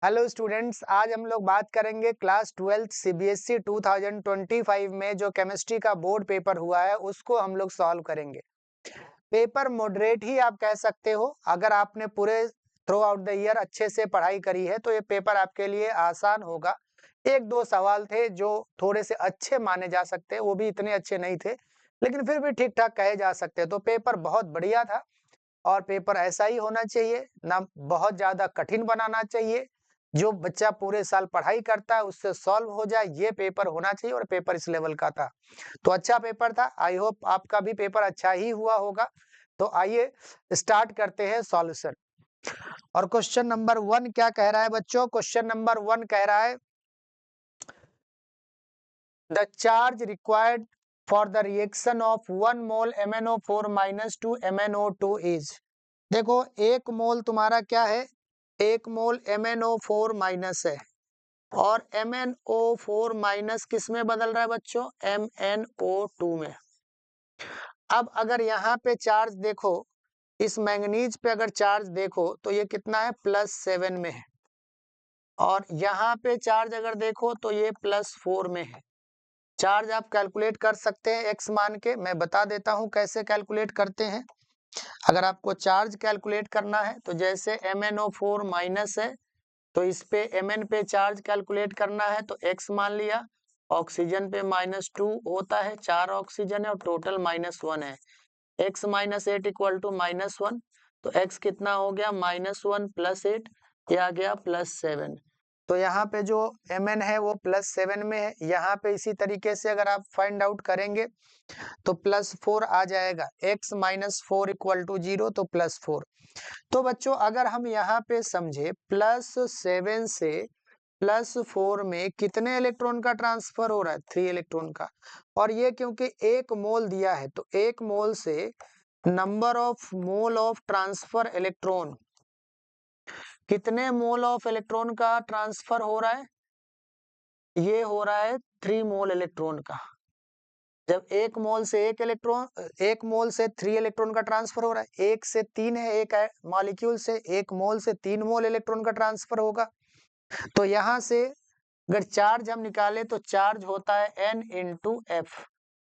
Hello students, आज हम लोग बात करेंगे क्लास 12th सीबीएसई 2025 में जो केमिस्ट्री का बोर्ड पेपर हुआ है उसको हम लोग सॉल्व करेंगे। पेपर मॉडरेट ही आप कह सकते हो। अगर आपने पूरे थ्रू आउट द ईयर अच्छे से पढ़ाई करी है तो ये पेपर आपके लिए आसान होगा। एक दो सवाल थे जो थोड़े से अच्छे माने जा सकते हैं, वो भी इतने अच्छे नहीं थे लेकिन फिर भी ठीक ठाक कहे जा सकते हैं। तो पेपर बहुत बढ़िया था और पेपर ऐसा ही होना चाहिए, ना बहुत ज्यादा कठिन बनाना चाहिए। जो बच्चा पूरे साल पढ़ाई करता है उससे सॉल्व हो जाए, ये पेपर होना चाहिए और पेपर इस लेवल का था। तो अच्छा पेपर था। आई होप आपका भी पेपर अच्छा ही हुआ होगा। तो आइए स्टार्ट करते हैं सॉल्यूशन। और क्वेश्चन नंबर 1 क्या कह रहा है बच्चों? क्वेश्चन नंबर 1 कह रहा है the charge required for the reaction of 1 mole MnO4 - 2 MnO2 is. देखो, 1 मोल तुम्हारा क्या है? 1 मोल MnO4 माइनस है और MnO4 माइनस किस में बदल रहा है बच्चों? MnO2 में। अब अगर यहाँ पे चार्ज देखो, इस मैंगनीज पे अगर चार्ज देखो तो ये कितना है? +7 में है। और यहाँ पे चार्ज अगर देखो तो ये +4 में है। चार्ज आप कैलकुलेट कर सकते हैं x मान के। मैं बता देता हूँ कैसे कैलकुलेट करते हैं। अगर आपको चार्ज कैलकुलेट करना है तो जैसे MnO4 माइनस है तो इस पे Mn पे चार्ज कैलकुलेट करना है तो x मान लिया। ऑक्सीजन पे -2 होता है, 4 ऑक्सीजन है और टोटल -1 है। x - 8 = -1, तो x कितना हो गया? -1 + 8, ये आ गया +7। तो यहाँ पे जो Mn है वो +7 में है। यहाँ पे इसी तरीके से अगर आप फाइंड आउट करेंगे तो +4 आ जाएगा। x - 4 = 0, तो +4। तो बच्चों अगर हम यहाँ पे समझे +7 से +4 में कितने इलेक्ट्रॉन का ट्रांसफर हो रहा है? 3 इलेक्ट्रॉन का। और ये क्योंकि 1 मोल दिया है तो 1 मोल से number of mole of transfer electron, कितने मोल ऑफ इलेक्ट्रॉन का ट्रांसफर हो रहा है? ये हो रहा है 3 मोल इलेक्ट्रॉन का। जब 1 मोल से 1 मोल से 3 इलेक्ट्रॉन का ट्रांसफर हो रहा है। 1 से 3 है, एक मॉलिक्यूल से 1 मोल से 3 मोल इलेक्ट्रॉन का ट्रांसफर होगा। तो यहाँ से अगर चार्ज हम निकाले तो चार्ज होता है N × F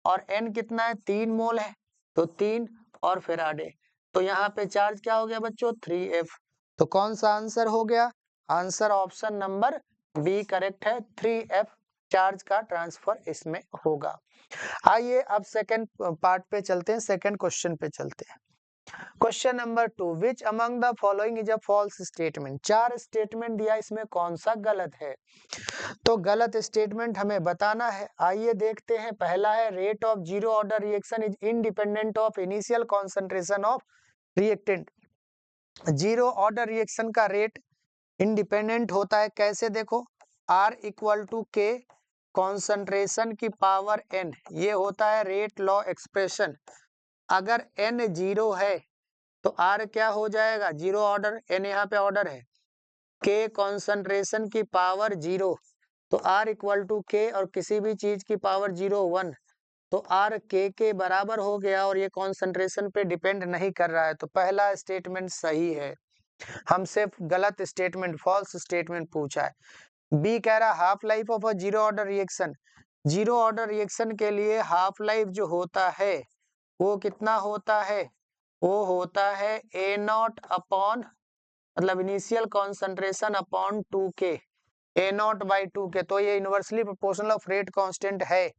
और N कितना है? 3 मोल है तो 3 और फेराडे। तो यहाँ पे चार्ज क्या हो गया बच्चों? 3F। तो कौन सा आंसर हो गया? Answer option number B correct है। 3F चार्ज का ट्रांसफर इसमें होगा। आइए अब सेकंड पार्ट पे चलते हैं, सेकंड क्वेश्चन पे चलते हैं। Question number 2, which among the following is a false statement. 4 statement दिया, इसमें कौन सा गलत है? तो गलत स्टेटमेंट हमें बताना है। आइए देखते हैं। पहला है rate of zero order reaction is independent of initial concentration of reactant. Zero order reaction का रेट इंडिपेंडेंट होता है। कैसे? देखो, R = K कॉन्सेंट्रेशन की पावर N, ये होता है रेट लॉ एक्सप्रेशन। अगर N 0 है तो R क्या हो जाएगा? Zero order. N यहाँ पे ऑर्डर है। K कॉन्सेंट्रेशन की पावर 0, तो R = K और किसी भी चीज की पावर 0 1, तो R K के बराबर हो गया और ये कॉन्सेंट्रेशन पे डिपेंड नहीं कर रहा है। तो पहला स्टेटमेंट सही है। हमसे गलत स्टेटमेंट, फॉल्स स्टेटमेंट पूछा है। बी कह रहा half life of a zero order reaction. Zero order reaction के लिए हाफ लाइफ जो होता है वो कितना होता है? वो होता है A0 अपॉन, मतलब initial concentration upon 2K, A0/2K। तो ये inversely proportional of rate constant है।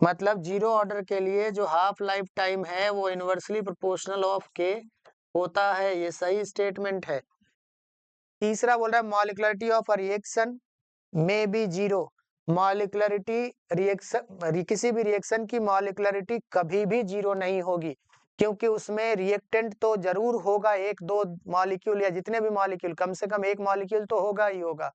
मतलब जीरो ऑर्डर के लिए जो हाफ लाइफ टाइम है वो इनवर्सली प्रोपोर्शनल ऑफ K होता है। ये सही स्टेटमेंट है। तीसरा बोल रहा है मॉलिक्युलरिटी ऑफ अ रिएक्शन में बी जीरो। मॉलिक्युलरिटी रिएक्शन, किसी भी रिएक्शन की मॉलिक्युलरिटी कभी भी जीरो नहीं होगी, क्योंकि उसमें रिएक्टेंट तो जरूर होगा, एक दो मॉलिक्यूल या जितने भी मॉलिक्यूल, कम से कम एक मॉलिक्यूल तो होगा ही होगा।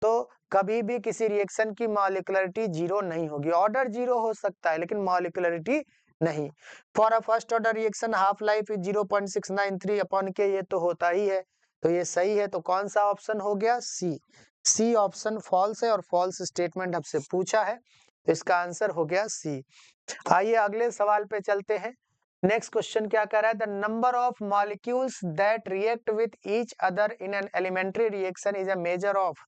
तो कभी भी किसी रिएक्शन की मॉलिक्युलरिटी जीरो नहीं होगी। ऑर्डर जीरो हो सकता है लेकिन मॉलिक्युलरिटी नहीं। For a first order reaction half life is 0.693 upon K, ये तो होता ही है। तो ये सही है। तो कौन सा ऑप्शन हो गया? सी। सी ऑप्शन फॉल्स है और फॉल्स स्टेटमेंट हमसे पूछा है, तो इसका आंसर हो गया सी। आइए अगले सवाल पे चलते हैं। नेक्स्ट क्वेश्चन क्या कर रहा है, the number of molecules that react with each other in an elementary reaction is a measure of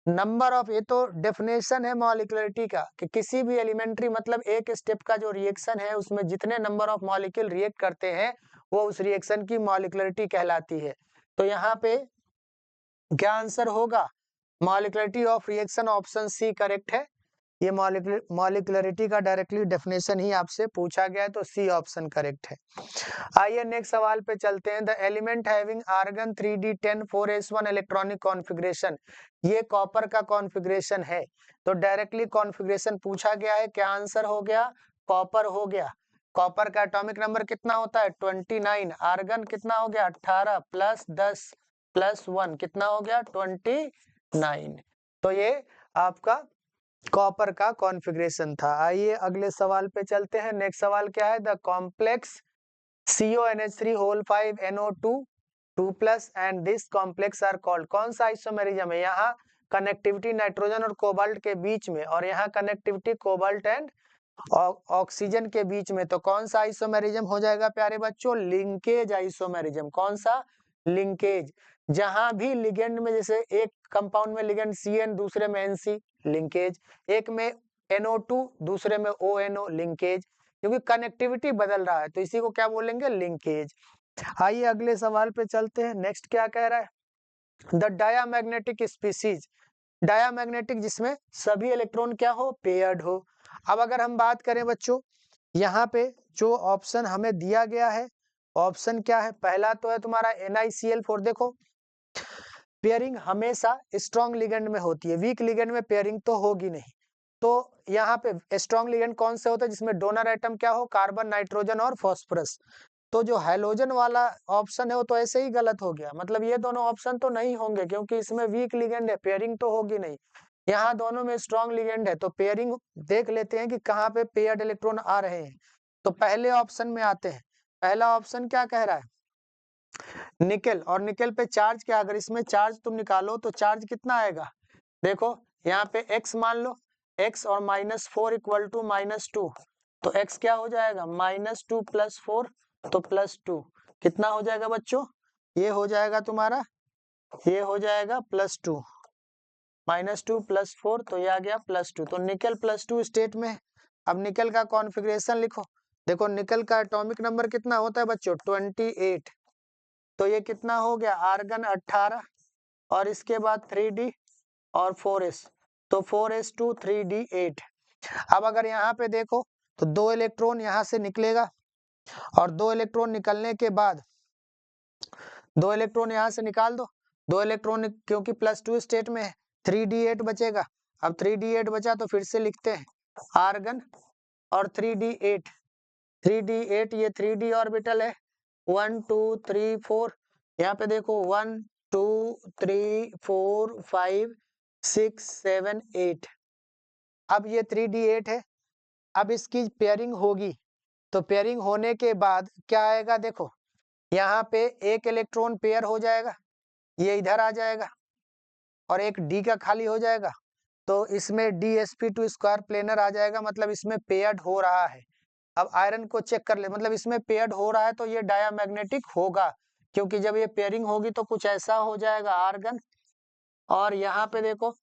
number of. ये तो डेफिनेशन है मॉलिक्युलरिटी का कि किसी भी एलिमेंट्री मतलब एक स्टेप का जो रिएक्शन है उसमें जितने नंबर ऑफ मॉलिक्यूल रिएक्ट करते हैं वो उस रिएक्शन की मॉलिक्युलरिटी कहलाती है। तो यहाँ पे क्या आंसर होगा, molecularity of reaction option C correct है। ये मॉलिक्युलरिटी का डायरेक्टली डेफिनेशन ही आपसे पूछा गया है, तो सी ऑप्शन करेक्ट है। आइए नेक्स्ट सवाल पे चलते हैं। The element having argon 3d10 4s1 electronic configuration, ये कॉपर का कॉन्फ़िगरेशन है, तो डायरेक्टली कॉन्फ़िगरेशन पूछा गया है, क्या आंसर हो गया, कॉपर हो गया। कॉपर का एटॉमिक नंबर कितना होता है 29, आर्गन कितना हो गया 18 प्लस 10 प्लस 1 कितना हो गया 29। तो ये आपका कॉपर का कॉन्फ़िगरेशन था। आइए अगले सवाल पे चलते हैं। नेक्स्ट सवाल क्या है, the complex CONH3 whole 5 NO2 2+ and this complex are called, कौन सा आइसोमेरिज्म है, यहाँ कनेक्टिविटी नाइट्रोजन और कोबाल्ट के बीच में और यहाँ कनेक्टिविटी कोबाल्ट एंड ऑक्सीजन के बीच में, तो कौन सा आइसोमेरिज्म हो जाएगा प्यारे बच्चों, लिंकेज आइसोमेरिज्म। कौन सा, लिंकेज। जहां भी लिगेंड में जैसे एक कंपाउंड में लिगेंड CN दूसरे में NC लिंकेज, एक में NO2 दूसरे में ONO लिंकेज, क्योंकि कनेक्टिविटी बदल रहा है तो इसी को क्या बोलेंगे, लिंकेज। आइए अगले सवाल पे चलते हैं। नेक्स्ट क्या कह रहा है, द डायामैग्नेटिक स्पीसीज, डायामैग्नेटिक जिसमें सभी इलेक्ट्रॉन क्या हो, पेयर्ड हो। अब अगर हम बात करें बच्चों, यहाँ पे जो ऑप्शन हमें दिया गया है, ऑप्शन क्या है, पहला तो है तुम्हारा NiCl4। देखो पेयरिंग हमेशा स्ट्रॉन्ग लिगेंड में होती है, वीक लिगेंड में पेयरिंग तो होगी नहीं। तो यहाँ पे स्ट्रॉन्ग लिगेंड कौन से होता है, जिसमें डोनर एटम क्या हो, कार्बन नाइट्रोजन और फॉस्फोरस। तो जो हैलोजन वाला ऑप्शन है वो तो ऐसे ही गलत हो गया, मतलब ये दोनों ऑप्शन तो नहीं होंगे क्योंकि इसमें वीक लिगेंड है, पेयरिंग तो होगी नहीं। यहाँ दोनों में स्ट्रॉन्ग लिगेंड है तो पेयरिंग देख लेते हैं कि कहाँ पे पेयर्ड इलेक्ट्रॉन आ रहे हैं। तो पहले ऑप्शन में आते हैं। पहला ऑप्शन क्या कह रहा है, निकेल, और निकेल पे चार्ज क्या, अगर इसमें चार्ज तुम निकालो तो चार्ज कितना आएगा, देखो यहाँ पे x मान लो, x और -4 इक्वल टू -2, तो x क्या हो जाएगा -2 + 4 तो +2 कितना हो जाएगा बच्चों, ये हो जाएगा तुम्हारा, ये हो जाएगा +2, -2 + 4 तो ये आ गया +2, तो निकल +2 स्टेट में है। अब निकल का कॉन्फ़िगरेशन लिखो, देखो निकल का एटॉमिक नंबर कितना होता है बच्चों 28, तो ये कितना हो गया आर्गन 18 और इसके बाद 3d और 4s, तो 4s2 3d8। अब अगर यहाँ पे देखो तो 2 इलेक्ट्रॉन यहाँ से निकलेगा और 2 इलेक्ट्रॉन निकलने के बाद 2 इलेक्ट्रॉन यहाँ से निकाल दो, 2 इलेक्ट्रॉन क्योंकि +2 स्टेट में है 3d8 बचेगा। अब 3d8 बचा तो फिर से लिखते हैं आर्गन और 3d8, 3d8 ये 3d ऑर्बिटल है 1 2 3 4, यहाँ पे देखो 1 2 3 4 5 6 7 8, अब ये 3d8 है। अब इसकी पेयरिंग होगी तो पेयरिंग होने के बाद क्या आएगा, देखो यहाँ पे एक इलेक्ट्रॉन पेयर हो जाएगा, ये इधर आ जाएगा और एक d का खाली हो जाएगा, तो इसमें DsP2 स्क्वायर प्लेनर आ जाएगा, मतलब इसमें पेयर्ड हो रहा है। अब आयरन को चेक कर ले, मतलब इसमें पेयर्ड हो रहा है तो ये डायामैग्नेटिक होगा, क्योंकि जब ये पेयरिंग होगी तो कुछ ऐसा हो जाएगा आर्गन, और यहाँ पे देखो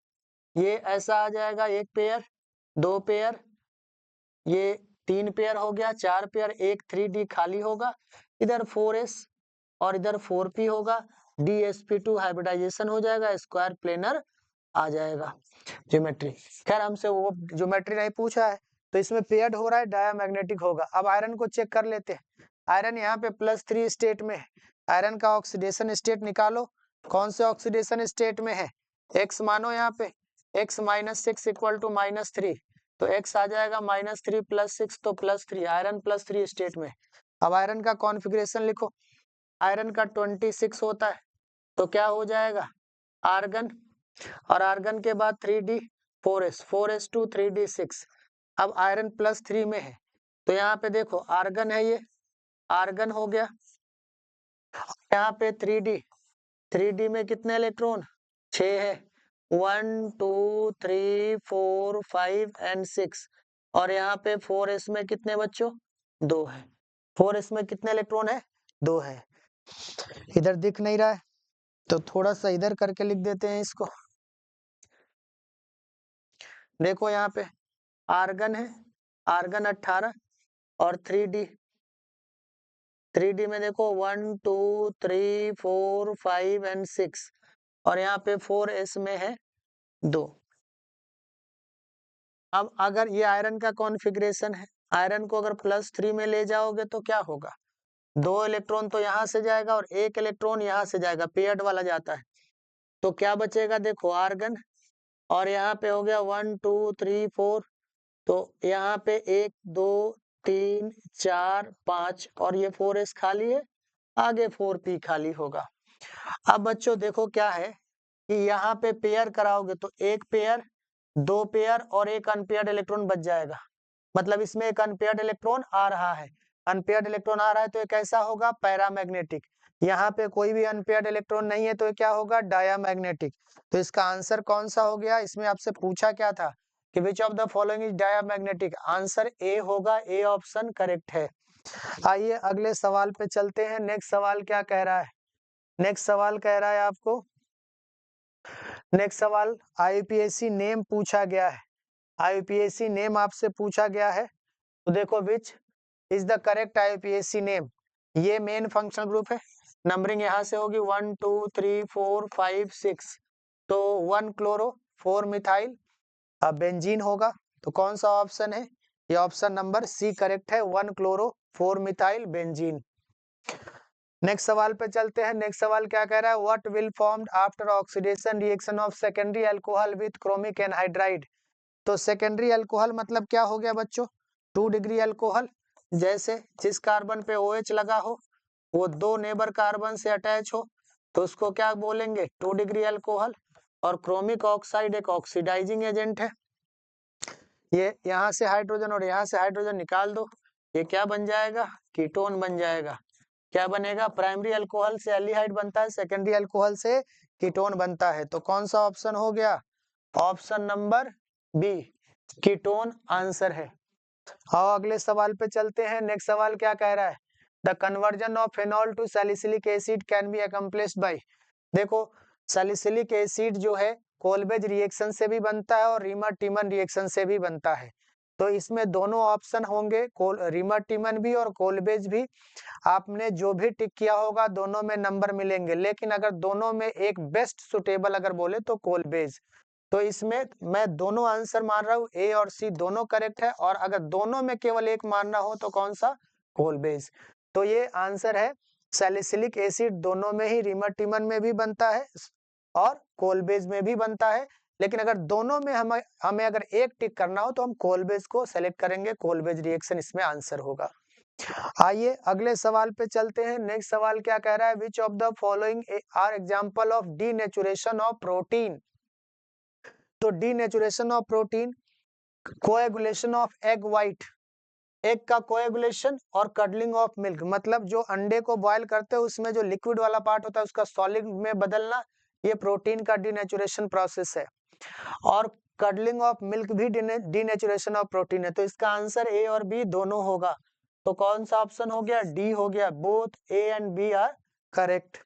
ये ऐसा आ जाएगा, एक पेयर, दो पेयर, ये 3 पेयर हो गया, 4 पेयर, एक 3d खाली होगा, इधर 4s और इधर 4p होगा, DsP2 हाइब्रिडाइजेशन हो जाएगा, स्क्वायर प्लेनर आ जाएगा। ज्योमेट्री, खैर हमसे वो ज्योमेट्री नहीं पूछा है, तो इसमें पेयर्ड हो रहा है डायामैग्नेटिक होगा। अब आयरन को चेक कर लेते हैं, आयरन यहाँ पे +3 स्टेट में है, आयरन का ऑक्सीडेशन स्टेट निकालो, कौन से ऑक्सीडेशन स्टेट में है, x मानो यहाँ पे x -6 इक्वल टू -3, तो x आ जाएगा -3 + 6 तो +3, आयरन +3 स्टेट में। अब आयरन का कॉन्फ़िगरेशन लिखो, आयरन का 26 होता है तो क्या हो जाएगा आर्गन, और आर्गन के बाद 3d 4s 4s2 3d6। अब आयरन +3 में है तो यहाँ पे देखो आर्गन है, ये आर्गन हो गया, यहाँ पे 3d में कितने इलेक्ट्रॉन 6 है, 1 2 3 4 5 एंड 6, और यहाँ पे 4s में कितने बच्चों 2 है। 4s में कितने इलेक्ट्रॉन है? 2 है। इधर दिख नहीं रहा है तो थोड़ा सा इधर करके लिख देते हैं इसको। देखो यहाँ पे आर्गन है, आर्गन 18 और 3d, 3d में देखो 1 2 3 4 5 एंड 6 और यहाँ पे 4s में है 2। अब अगर ये आयरन का कॉन्फ़िगरेशन है, आयरन को अगर +3 में ले जाओगे तो क्या होगा? 2 इलेक्ट्रॉन तो यहाँ से जाएगा और 1 इलेक्ट्रॉन यहाँ से जाएगा, पेयर्ड वाला जाता है। तो क्या बचेगा? देखो आर्गन और यहाँ पे हो गया 1 2 3 4, तो यहाँ पे 1 2 3 4 5 और ये 4s खाली है, आगे 4p खाली होगा। अब बच्चों देखो क्या है कि यहाँ पे पेयर कराओगे तो 1 पेयर, 2 पेयर और 1 अनपेयर्ड इलेक्ट्रॉन बच जाएगा। मतलब इसमें एक अनपेयर्ड इलेक्ट्रॉन आ रहा है, अनपेयर्ड इलेक्ट्रॉन आ रहा है तो ये कैसा होगा? पैरामैग्नेटिक। यहाँ पे कोई भी अनपेयर्ड इलेक्ट्रॉन नहीं है तो ये क्या होगा? डायामैग्नेटिक। तो इसका आंसर कौन सा हो गया? इसमें आपसे पूछा क्या था कि विच of the following is diamagnetic? Answer A होगा, ए ऑप्शन करेक्ट है। आइए अगले सवाल पे चलते हैं। नेक्स्ट सवाल क्या कह रहा है? नेक्स्ट सवाल कह रहा है आपको, नेक्स्ट सवाल आईयूपीएसी नेम पूछा गया है, आईयूपीएसी नेम आपसे पूछा गया है। तो देखो which is the correct IUPAC name. ये मेन फंक्शनल ग्रुप है, नंबरिंग यहाँ से होगी 1 2 3 4 5 6, तो 1 क्लोरो 4 मिथाइल बेंजीन होगा। तो कौन सा ऑप्शन है? ये ऑप्शन नंबर सी करेक्ट है, 1 क्लोरो 4 मिथाइल बेंजीन। नेक्स्ट सवाल पे चलते हैं। नेक्स्ट सवाल क्या कह रहा है? What will formed after oxidation reaction of secondary alcohol with chromic anhydride. तो सेकेंडरी अल्कोहल मतलब क्या हो गया बच्चों? 2 डिग्री अल्कोहल। जैसे जिस कार्बन पे OH लगा हो वो 2 नेबर कार्बन से अटैच हो तो उसको क्या बोलेंगे? 2 डिग्री अल्कोहल। और क्रोमिक ऑक्साइड एक ऑक्सीडाइजिंग एजेंट है। ये यहाँ से हाइड्रोजन और यहाँ से हाइड्रोजन निकाल दो, ये क्या बन जाएगा? कीटोन बन जाएगा। क्या बनेगा? प्राइमरी अल्कोहल से एल्डिहाइड बनता है, सेकेंडरी अल्कोहल से कीटोन बनता है। तो कौन सा ऑप्शन हो गया? Option number B, ketone answer है। आओ अगले सवाल पे चलते हैं। नेक्स्ट सवाल क्या कह रहा है? The conversion of phenol to salicylic acid can be accomplished by. देखो सैलिसिलिक एसिड जो है कोलबेज रिएक्शन से भी बनता है और रीमर टीमन रिएक्शन से भी बनता है। तो इसमें दोनों ऑप्शन होंगे, रीमर टीमन भी और कोलबेज भी। आपने जो भी टिक किया होगा दोनों में नंबर मिलेंगे, लेकिन अगर दोनों में एक बेस्ट सुटेबल अगर बोले तो कोलबेज। तो इसमें मैं दोनों आंसर मान रहा हूँ, ए और सी दोनों करेक्ट है, और अगर दोनों में केवल एक मानना हो तो कौन सा? कोलबेज। तो ये आंसर है, सैलिसिलिक एसिड दोनों में ही, रीमर टीमन में भी बनता है और कोलबेज में भी बनता है। लेकिन अगर दोनों में हमें अगर एक टिक करना हो तो हम कोलबेज को सेलेक्ट करेंगे, कोलबेज रिएक्शन इसमें आंसर होगा। आइए अगले सवाल पे चलते हैं। नेक्स्ट सवाल क्या कह रहा है? Which of the following are example of denaturation of protein. तो denaturation of protein, coagulation of egg white, egg का कोएगुलेशन और कडलिंग ऑफ मिल्क, मतलब जो अंडे को बॉयल करते हैं उसमें जो लिक्विड वाला पार्ट होता है उसका सॉलिड में बदलना, ये प्रोटीन का डीनेचुरेशन प्रोसेस है। और कडलिंग ऑफ मिल्क भी डीनेचुरेशन ऑफ प्रोटीन है। तो इसका आंसर ए और बी दोनों होगा। तो कौन सा ऑप्शन हो गया? डी हो गया, both A and B are correct.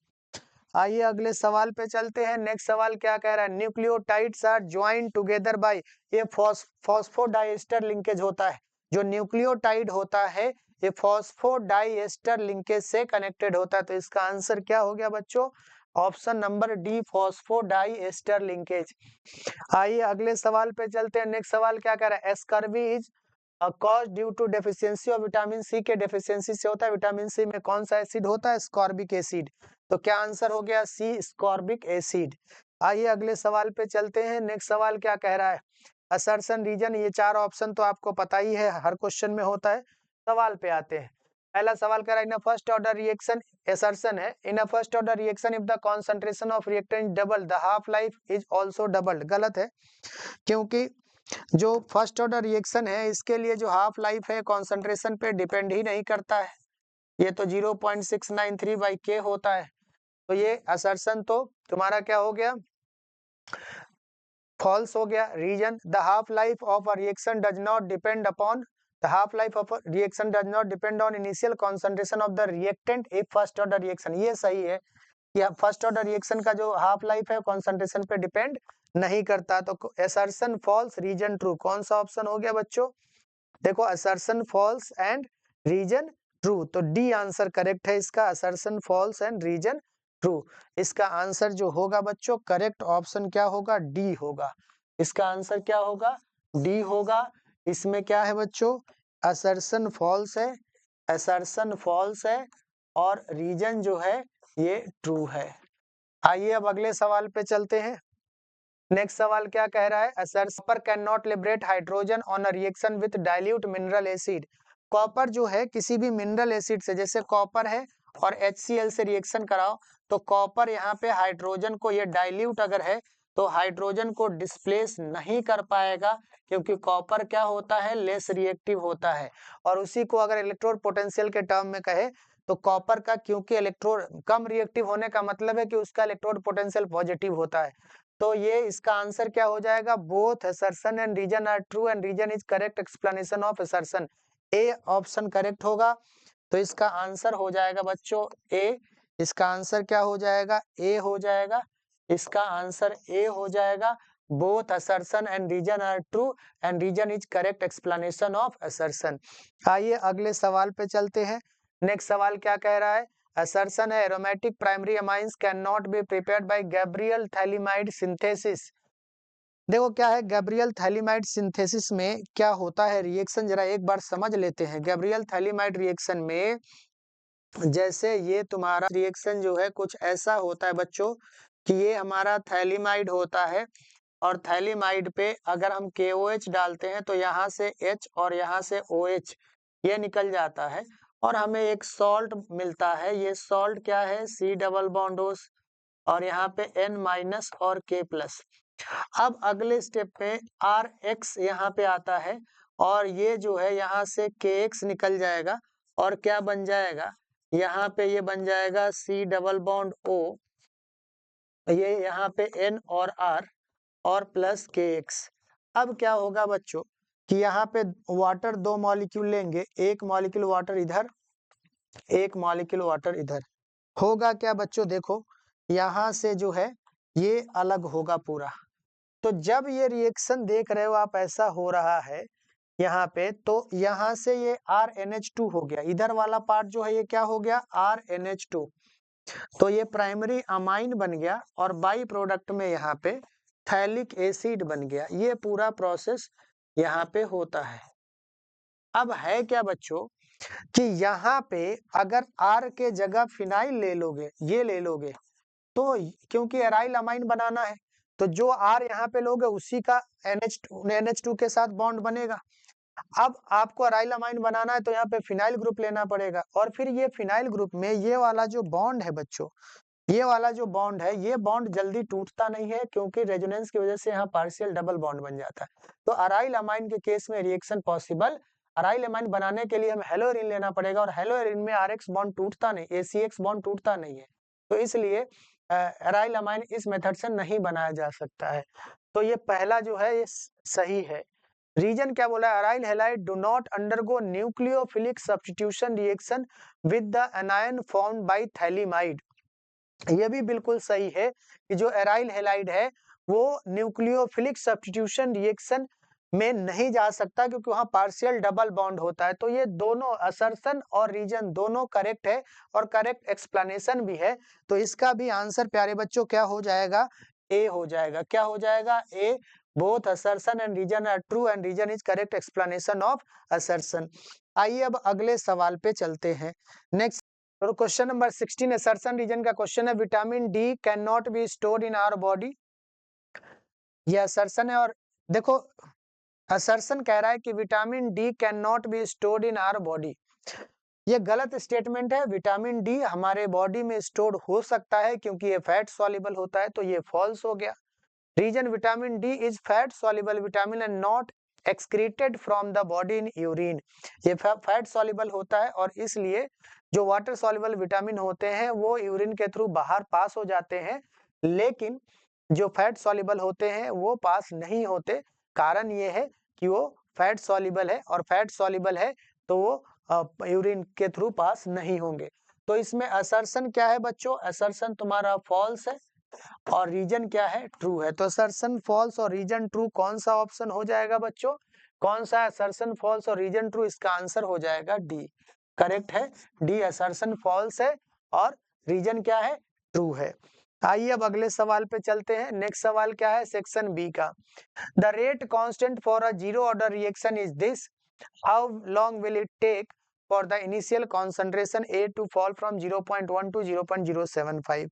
आइए अगले सवाल पे चलते हैं। नेक्स्ट सवाल क्या कह रहा है? Nucleotides are joint together by, ये फॉस्फोडाइएस्टर लिंकेज होता है। जो न्यूक्लियोटाइड होता है ये फॉस्फोडाइएस्टर लिंकेज से कनेक्टेड होता है। तो इसका आंसर क्या हो गया बच्चों? Option number D, phosphodiester linkage. आइए अगले सवाल पे चलते हैं। नेक्स्ट सवाल क्या कह रहा है? Scurvy is cause due to deficiency of vitamin C, के डेफिशिएंसी से होता है। विटामिन सी में कौन सा एसिड होता है? Ascorbic acid. तो क्या आंसर हो गया? सी, स्कॉर्बिक एसिड। आइए अगले सवाल पे चलते हैं। नेक्स्ट सवाल क्या कह रहा है? असर्शन रीजन, ये 4 ऑप्शन तो आपको पता ही है, हर क्वेश्चन में होता है। सवाल पे आते हैं। पहला सवाल कह रहा है in a first order reaction, assertion है in a first order reaction if the concentration of reactant double the half life is also doubled. गलत है, क्योंकि जो फर्स्ट ऑर्डर रिएक्शन है इसके लिए जो हाफ लाइफ है कॉन्सेंट्रेशन पे डिपेंड ही नहीं करता है, ये तो 0.693/K होता है। तो ये असर्शन तो तुम्हारा क्या हो गया? फॉल्स हो गया। Reason, the half life of a reaction does not depend upon The half life of a reaction does not depend on initial concentration of the reactant if first order reaction। ये सही है कि first order reaction का जो half life है concentration पे depend नहीं करता। तो असर्शन फॉल्स, रीजन ट्रू। कौन सा ऑप्शन हो गया बच्चों? देखो assertion false and reason true, तो डी आंसर करेक्ट है इसका, assertion false and reason true. इसका आंसर जो होगा बच्चों करेक्ट ऑप्शन क्या होगा? डी होगा। इसका आंसर क्या होगा? डी होगा। इसमें क्या है बच्चों? असर्शन फॉल्स है, असर्शन फॉल्स है और रीजन जो है ये ट्रू है। आइए अब अगले सवाल पे चलते हैं। नेक्स्ट सवाल क्या कह रहा है? Copper can not liberate hydrogen on a reaction with dilute mineral acid. Copper जो है किसी भी मिनरल एसिड से, जैसे कॉपर है और HCl से रिएक्शन कराओ तो कॉपर यहाँ पे हाइड्रोजन को, ये डाइल्यूट अगर है तो हाइड्रोजन को डिस्प्लेस नहीं कर पाएगा, क्योंकि कॉपर क्या होता है? लेस रिएक्टिव होता है। और उसी को अगर इलेक्ट्रोड पोटेंशियल के टर्म में कहे तो कॉपर का, क्योंकि इलेक्ट्रोड कम रिएक्टिव होने का मतलब है कि उसका इलेक्ट्रोड पोटेंशियल पॉजिटिव होता है। तो ये इसका आंसर क्या हो जाएगा? Both assertion and reason are true and reason is correct explanation of assertion. A option correct होगा। तो इसका आंसर हो जाएगा बच्चों ए। इसका आंसर क्या हो जाएगा? ए हो जाएगा। इसका आंसर ए हो जाएगा। Both assertion and reason are true and reason is correct explanation of assertion. आइए अगले सवाल पे चलते हैं। नेक्स्ट सवाल क्या कह रहा है? असर्शन है aromatic primary amines can not be prepared by Gabriel phthalimide synthesis. देखो क्या है गैब्रियल थैलिमाइड सिंथेसिस में क्या होता है रिएक्शन, जरा एक बार समझ लेते हैं। गैब्रियल थैलिमाइड रिएक्शन में जैसे ये तुम्हारा रिएक्शन जो है कुछ ऐसा होता है बच्चों कि ये हमारा थैलिमाइड होता है और थैलिमाइड पे अगर हम KOH डालते हैं तो यहाँ से H और यहाँ से OH ये निकल जाता है और हमें एक सॉल्ट मिलता है। ये सॉल्ट क्या है? C डबल बॉन्ड O और यहाँ पे N माइनस और K प्लस। अब अगले स्टेप पे RX यहाँ पे आता है और ये जो है यहाँ से KX निकल जाएगा और क्या बन जाएगा? यहाँ पे ये बन जाएगा C डबल बॉन्ड O, ये यहाँ पे N और R और प्लस KX। अब क्या होगा बच्चों कि यहाँ पे वाटर 2 मॉलिक्यूल लेंगे, एक मॉलिक्यूल वाटर इधर, एक मॉलिक्यूल वाटर इधर। होगा क्या बच्चों? देखो यहाँ से जो है ये अलग होगा पूरा। तो जब ये रिएक्शन देख रहे हो आप ऐसा हो रहा है यहाँ पे, तो यहाँ से ये RNH2 हो गया, इधर वाला पार्ट जो है ये क्या हो गया? RNH2। तो ये प्राइमरी अमाइन बन गया और बाई प्रोडक्ट में यहाँ पे थैलिक एसिड बन गया। ये पूरा प्रोसेस यहाँ पे होता है। अब है क्या बच्चों कि यहाँ पे अगर R के जगह फिनाइल ले लोगे, ये ले लोगे, तो क्योंकि एराइल अमाइन बनाना है तो जो R यहाँ पे लोगे उसी का NH2 के साथ बॉन्ड बनेगा। अब आपको एराइल अमाइन बनाना है तो यहाँ पे फिनाइल ग्रुप लेना पड़ेगा और फिर ये फिनाइल ग्रुप में ये वाला जो बॉन्ड है बच्चों, ये वाला जो बॉन्ड है ये बॉन्ड जल्दी टूटता नहीं है, क्योंकि रेजोनेंस की वजह से यहाँ पार्शियल डबल बॉन्ड बन जाता है। तो अराइल अमाइन के केस में रिएक्शन पॉसिबल। अराइल अमाइन बनाने के लिए हम हेलोरिन लेना पड़ेगा और हेलोरिन में RX बॉन्ड टूटता नहीं, ACX बॉन्ड टूटता नहीं है, तो इसलिए अराइल अमाइन इस मेथड से नहीं बनाया जा सकता है। तो ये पहला जो है ये सही है। रीजन क्या बोला? Aryl halide do not undergo nucleophilic substitution reaction with the anion formed by phthalimide. ये भी बिल्कुल सही है कि जो एराइल हैलाइड है वो न्यूक्लियोफिलिक सब्स्टिट्यूशन रिएक्शन में नहीं जा सकता, क्योंकि वहां पार्शियल डबल बॉन्ड होता है। तो ये दोनों असर्शन और रीजन दोनों करेक्ट है और करेक्ट एक्सप्लेनेशन भी है। तो इसका भी आंसर प्यारे बच्चों क्या हो जाएगा? ए हो जाएगा। क्या हो जाएगा? A. Both assertion and reason are true and reason is correct explanation of assertion. आइए अब अगले सवाल पे चलते हैं। नेक्स्ट और क्वेश्चन नंबर 16 असर्शन रीजन का क्वेश्चन है। Vitamin D can not be stored in our body. यह असर्शन है और देखो असर्शन कह रहा है कि vitamin D can not be stored in our body. ये गलत स्टेटमेंट है। विटामिन डी हमारे बॉडी में स्टोर्ड हो सकता है क्योंकि ये फैट सॉल्युबल होता है, तो ये फॉल्स हो गया। Reason vitamin D is fat soluble vitamin and not excreted from the body in urine. ये फैट सॉल्युबल होता है और इसलिए जो वाटर सॉल्युबल विटामिन होते हैं वो यूरिन के थ्रू बाहर पास हो जाते हैं, लेकिन जो फैट सॉल्युबल होते हैं वो पास नहीं होते। कारण ये है कि वो फैट सॉल्युबल है और फैट सॉल्युबल है तो वो यूरिन के थ्रू पास नहीं होंगे। तो इसमें असर्शन क्या है बच्चों, असर्शन तुम्हारा फॉल्स है और रीजन क्या है, ट्रू है। तो असर्शन फॉल्स और रीजन ट्रू कौन सा ऑप्शन हो जाएगा बच्चों, कौन सा असर्शन फॉल्स और रीजन ट्रू, इसका आंसर हो जाएगा डी, करेक्ट है डी, असर्शन फॉल्स है और रीजन क्या है, ट्रू है। आइए अब अगले सवाल पे चलते हैं। नेक्स्ट सवाल क्या है सेक्शन बी का, the rate constant for a zero order reaction is this, how long will it take for the initial concentration A to fall from 0.1 to 0.075।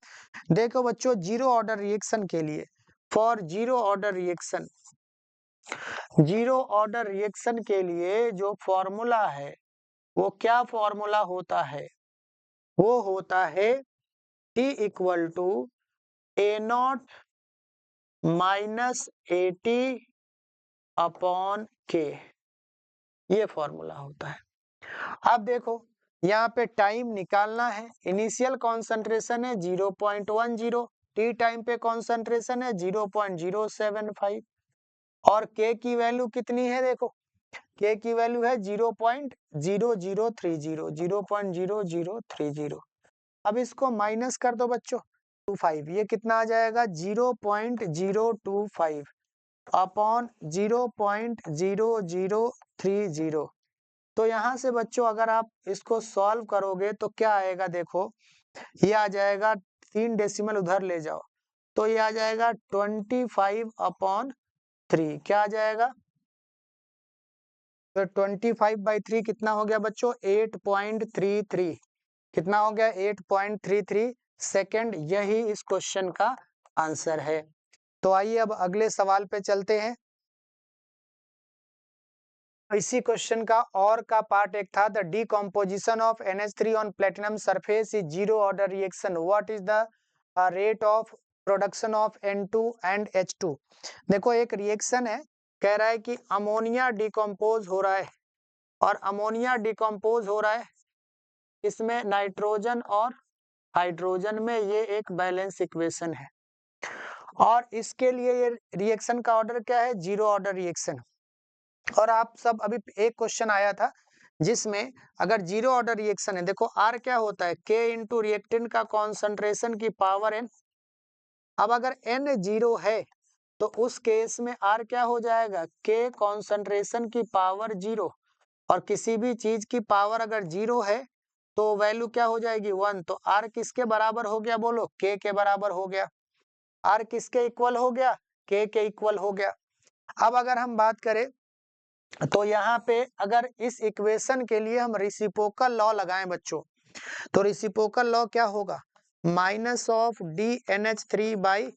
देखो बच्चों जीरो ऑर्डर रिएक्शन के लिए, for zero order reaction, zero order reaction के लिए जो formula है वो क्या फॉर्मूला होता है, वो होता है T equal to A naught minus AT upon K, ये फॉर्मूला होता है। अब देखो यहाँ पे टाइम निकालना है, इनिशियल कॉन्सेंट्रेशन है 0.10, टी टाइम पे कॉन्सेंट्रेशन है 0.075 और के की वैल्यू कितनी है, देखो के की वैल्यू है 0.0030, 0.0030। अब इसको माइनस कर दो बच्चों 25, ये कितना आ जाएगा 0.025 अपॉन 0.0030। तो यहाँ से बच्चों अगर आप इसको सॉल्व करोगे तो क्या आएगा, देखो ये आ जाएगा 3 डेसिमल उधर ले जाओ तो ये आ जाएगा 25 अपॉन 3, क्या आ जाएगा, तो 25/3 कितना हो गया बच्चों 8.33, कितना हो गया 8.33 सेकेंड, यही इस क्वेश्चन का आंसर है। तो आइए अब अगले सवाल पे चलते हैं। इसी क्वेश्चन का और का पार्ट एक था, the decomposition of NH3 on platinum surface is zero order reaction, what is the rate of production of N2 and H2। देखो एक रिएक्शन है, कह रहा है कि अमोनिया डिकम्पोज हो रहा है और अमोनिया डिकम्पोज हो रहा है, इसमें नाइट्रोजन और हाइड्रोजन में, ये एक बैलेंस इक्वेशन है और इसके लिए ये रिएक्शन का ऑर्डर क्या है, जीरो ऑर्डर रिएक्शन। और आप सब अभी एक क्वेश्चन आया था जिसमें अगर जीरो ऑर्डर रिएक्शन है, देखो R क्या होता है, K इंटू रिएक्टेंट का कॉन्सेंट्रेशन की पावर N। अब अगर N जीरो है तो उस केस में R क्या हो जाएगा, K कॉन्सेंट्रेशन की पावर जीरो, और किसी भी चीज की पावर अगर जीरो है तो वैल्यू क्या हो जाएगी 1, तो R किसके बराबर हो गया, बोलो K के बराबर हो गया। R किसके इक्वल हो गया, K के इक्वल हो गया। अब अगर हम बात करें तो यहाँ पे अगर इस इक्वेशन के लिए हम रेसिप्रोकल लॉ लगाएं बच्चों, तो रेसिप्रोकल लॉ क्या होगा, minus of DNH3 by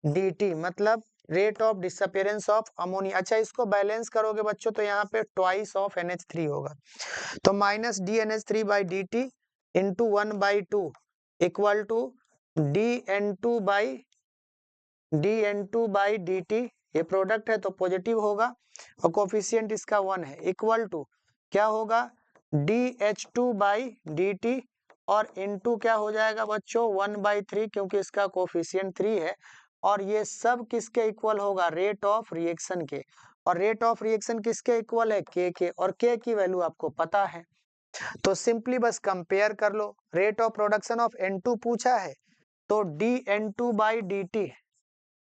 DT, मतलब rate of disappearance of ammonia. अच्छा इसको बैलेंस करोगे बच्चों तो यहाँ पे ट्वाइस ऑफ NH3 होगा, तो minus DNH3 by DT into 1/2 equal to DN2 by DT, ये प्रोडक्ट है तो पॉजिटिव होगा और कोफिशिएंट इसका 1 है, इक्वल टू क्या होगा DH2 बाई DT और इनटू क्या हो जाएगा बच्चों 1/3, क्योंकि इसका कोफिशिएंट 3 है और ये सब किसके इक्वल होगा, रेट ऑफ रिएक्शन के। और रेट ऑफ रिएक्शन किसके इक्वल है, K के, और K की वैल्यू आपको पता है तो सिंपली बस कंपेयर कर लो। Rate of production of N2 पूछा है तो DN2 by DT,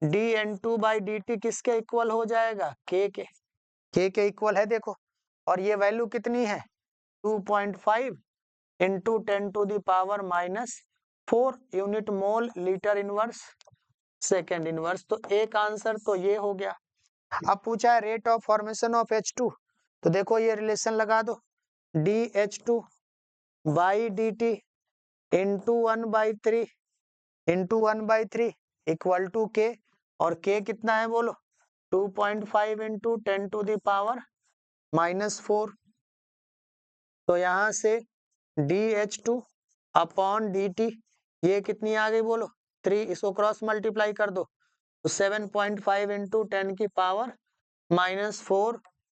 DN2 by DT किसके इक्वल हो जाएगा, K के इक्वल है देखो, और ये वैल्यू कितनी है 2.5 into 10⁻⁻⁴ unit mole litre inverse second inverse. तो एक आंसर तो ये हो गया। अब पूछा है rate of formation of H2, तो देखो ये रिलेशन लगा दो, DH2 by DT into 1/3 equal to K, और K कितना है बोलो 2.5 इंटू 10⁻⁻⁴। तो यहाँ से DH2 अपॉन DT ये कितनी आ गई बोलो 3, इसको क्रॉस मल्टीप्लाई कर दो तो 7.5 into 10⁻⁻⁴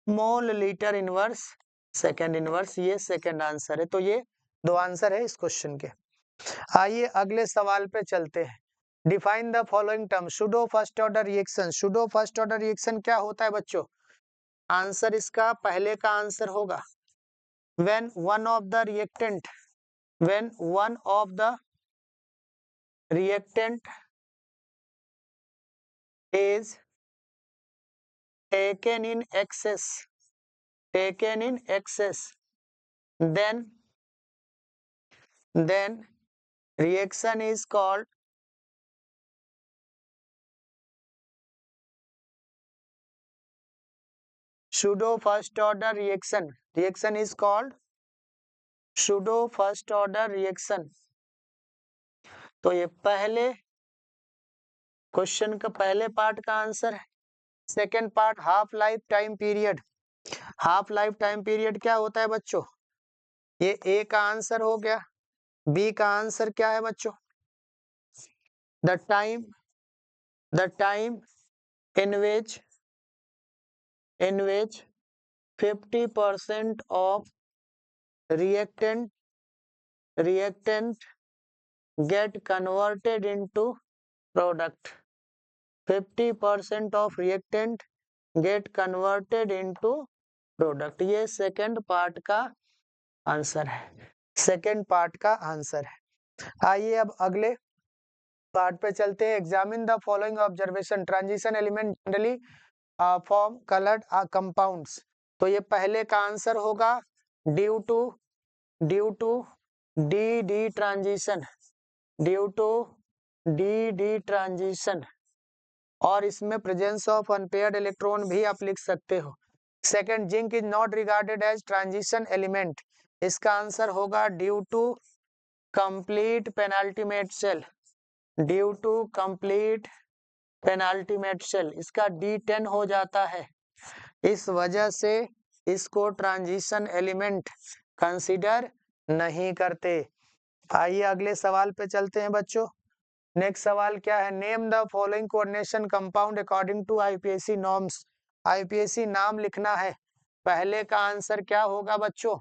mole litre inverse second inverse, ये सेकेंड आंसर है। तो ये दो आंसर है इस क्वेश्चन के। आइए अगले सवाल पे चलते हैं। Define the following term pseudo first order reaction. Pseudo first order reaction क्या होता है बच्चों? आंसर इसका पहले का आंसर होगा when one of the reactant is taken in excess, then reaction is called pseudo first order reaction. Reaction is called pseudo first order reaction. तो ये पहले क्वेश्चन का पहले पार्ट का आंसर है। Second part half life time period. Half life time period क्या होता है बच्चों? ये ए का आंसर हो गया। बी का आंसर क्या है बच्चों? The time in which 50% of reactant get converted into product. 50% of reactant get converted into product. ये सेकेंड पार्ट का आंसर है। सेकेंड पार्ट का आंसर है। आइए अब अगले पार्ट पे चलते हैं। Examine the following observation. Transition element generally form coloured compounds. तो ये पहले का आंसर होगा due to D transition, due to D transition, और इसमें प्रेजेंस ऑफ अनपेयर्ड इलेक्ट्रॉन भी आप लिख सकते हो। Second, zinc is not regarded as transition element. इसका आंसर होगा due to complete penultimate shell, due to complete penultimate shell. इसका D10 हो जाता है, इस वजह से इसको ट्रांजिशन एलिमेंट कंसीडर नहीं करते। आइए अगले सवाल पे चलते हैं बच्चों। नेक्स्ट सवाल क्या है? Name the following coordination compound according to IUPAC norms. IUPAC नाम लिखना है। पहले का आंसर क्या होगा बच्चों?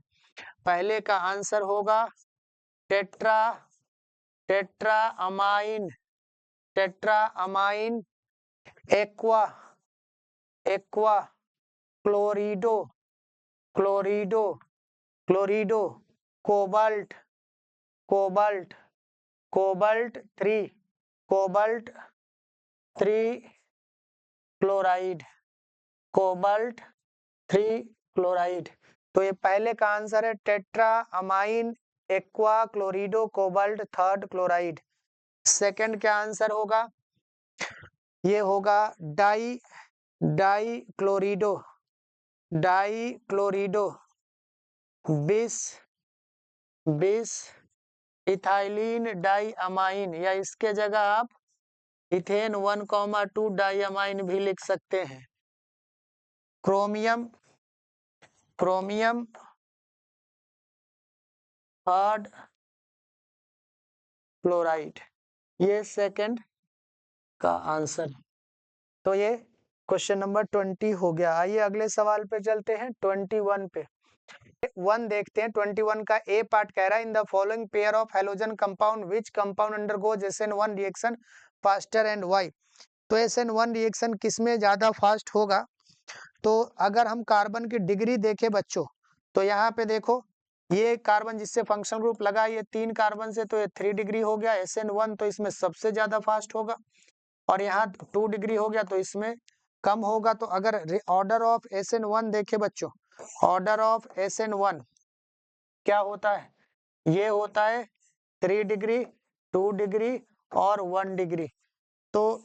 पहले का आंसर होगा tetra ammine aqua chlorido cobalt 3 chloride. तो ये पहले का आंसर है tetra ammine aqua chlorido cobalt 3 chloride. Second क्या आंसर होगा? ये होगा डाई क्लोरिडो बिस इथाइलिन डाई अमाइन, या इसके जगह आप इथेन 1,2 डाई अमाइन भी लिख सकते हैं। Chromium 3 chloride. ये सेकंड का आंसर। तो ये क्वेश्चन नंबर 20 हो गया। आइए अगले सवाल पे चलते हैं 21 पे। 1 देखते हैं। 21 का ए पार्ट कह रहा है in the following pair of halogen compound which compound undergoes SN1 reaction faster and why. तो SN1 रिएक्शन किसमें ज्यादा फास्ट होगा? तो अगर हम कार्बन की डिग्री देखें बच्चों, तो यहाँ पे देखो ये कार्बन जिससे फंक्शनल ग्रुप लगा, ये 3 कार्बन से, तो ये 3 डिग्री हो गया। SN1 तो इसमें सबसे ज्यादा फास्ट होगा, और यहाँ 2 डिग्री हो गया तो इसमें कम होगा। तो अगर ऑर्डर ऑफ SN1 देखे बच्चों, ऑर्डर ऑफ SN1 क्या होता है? ये होता है 3 डिग्री, 2 डिग्री और 1 डिग्री। तो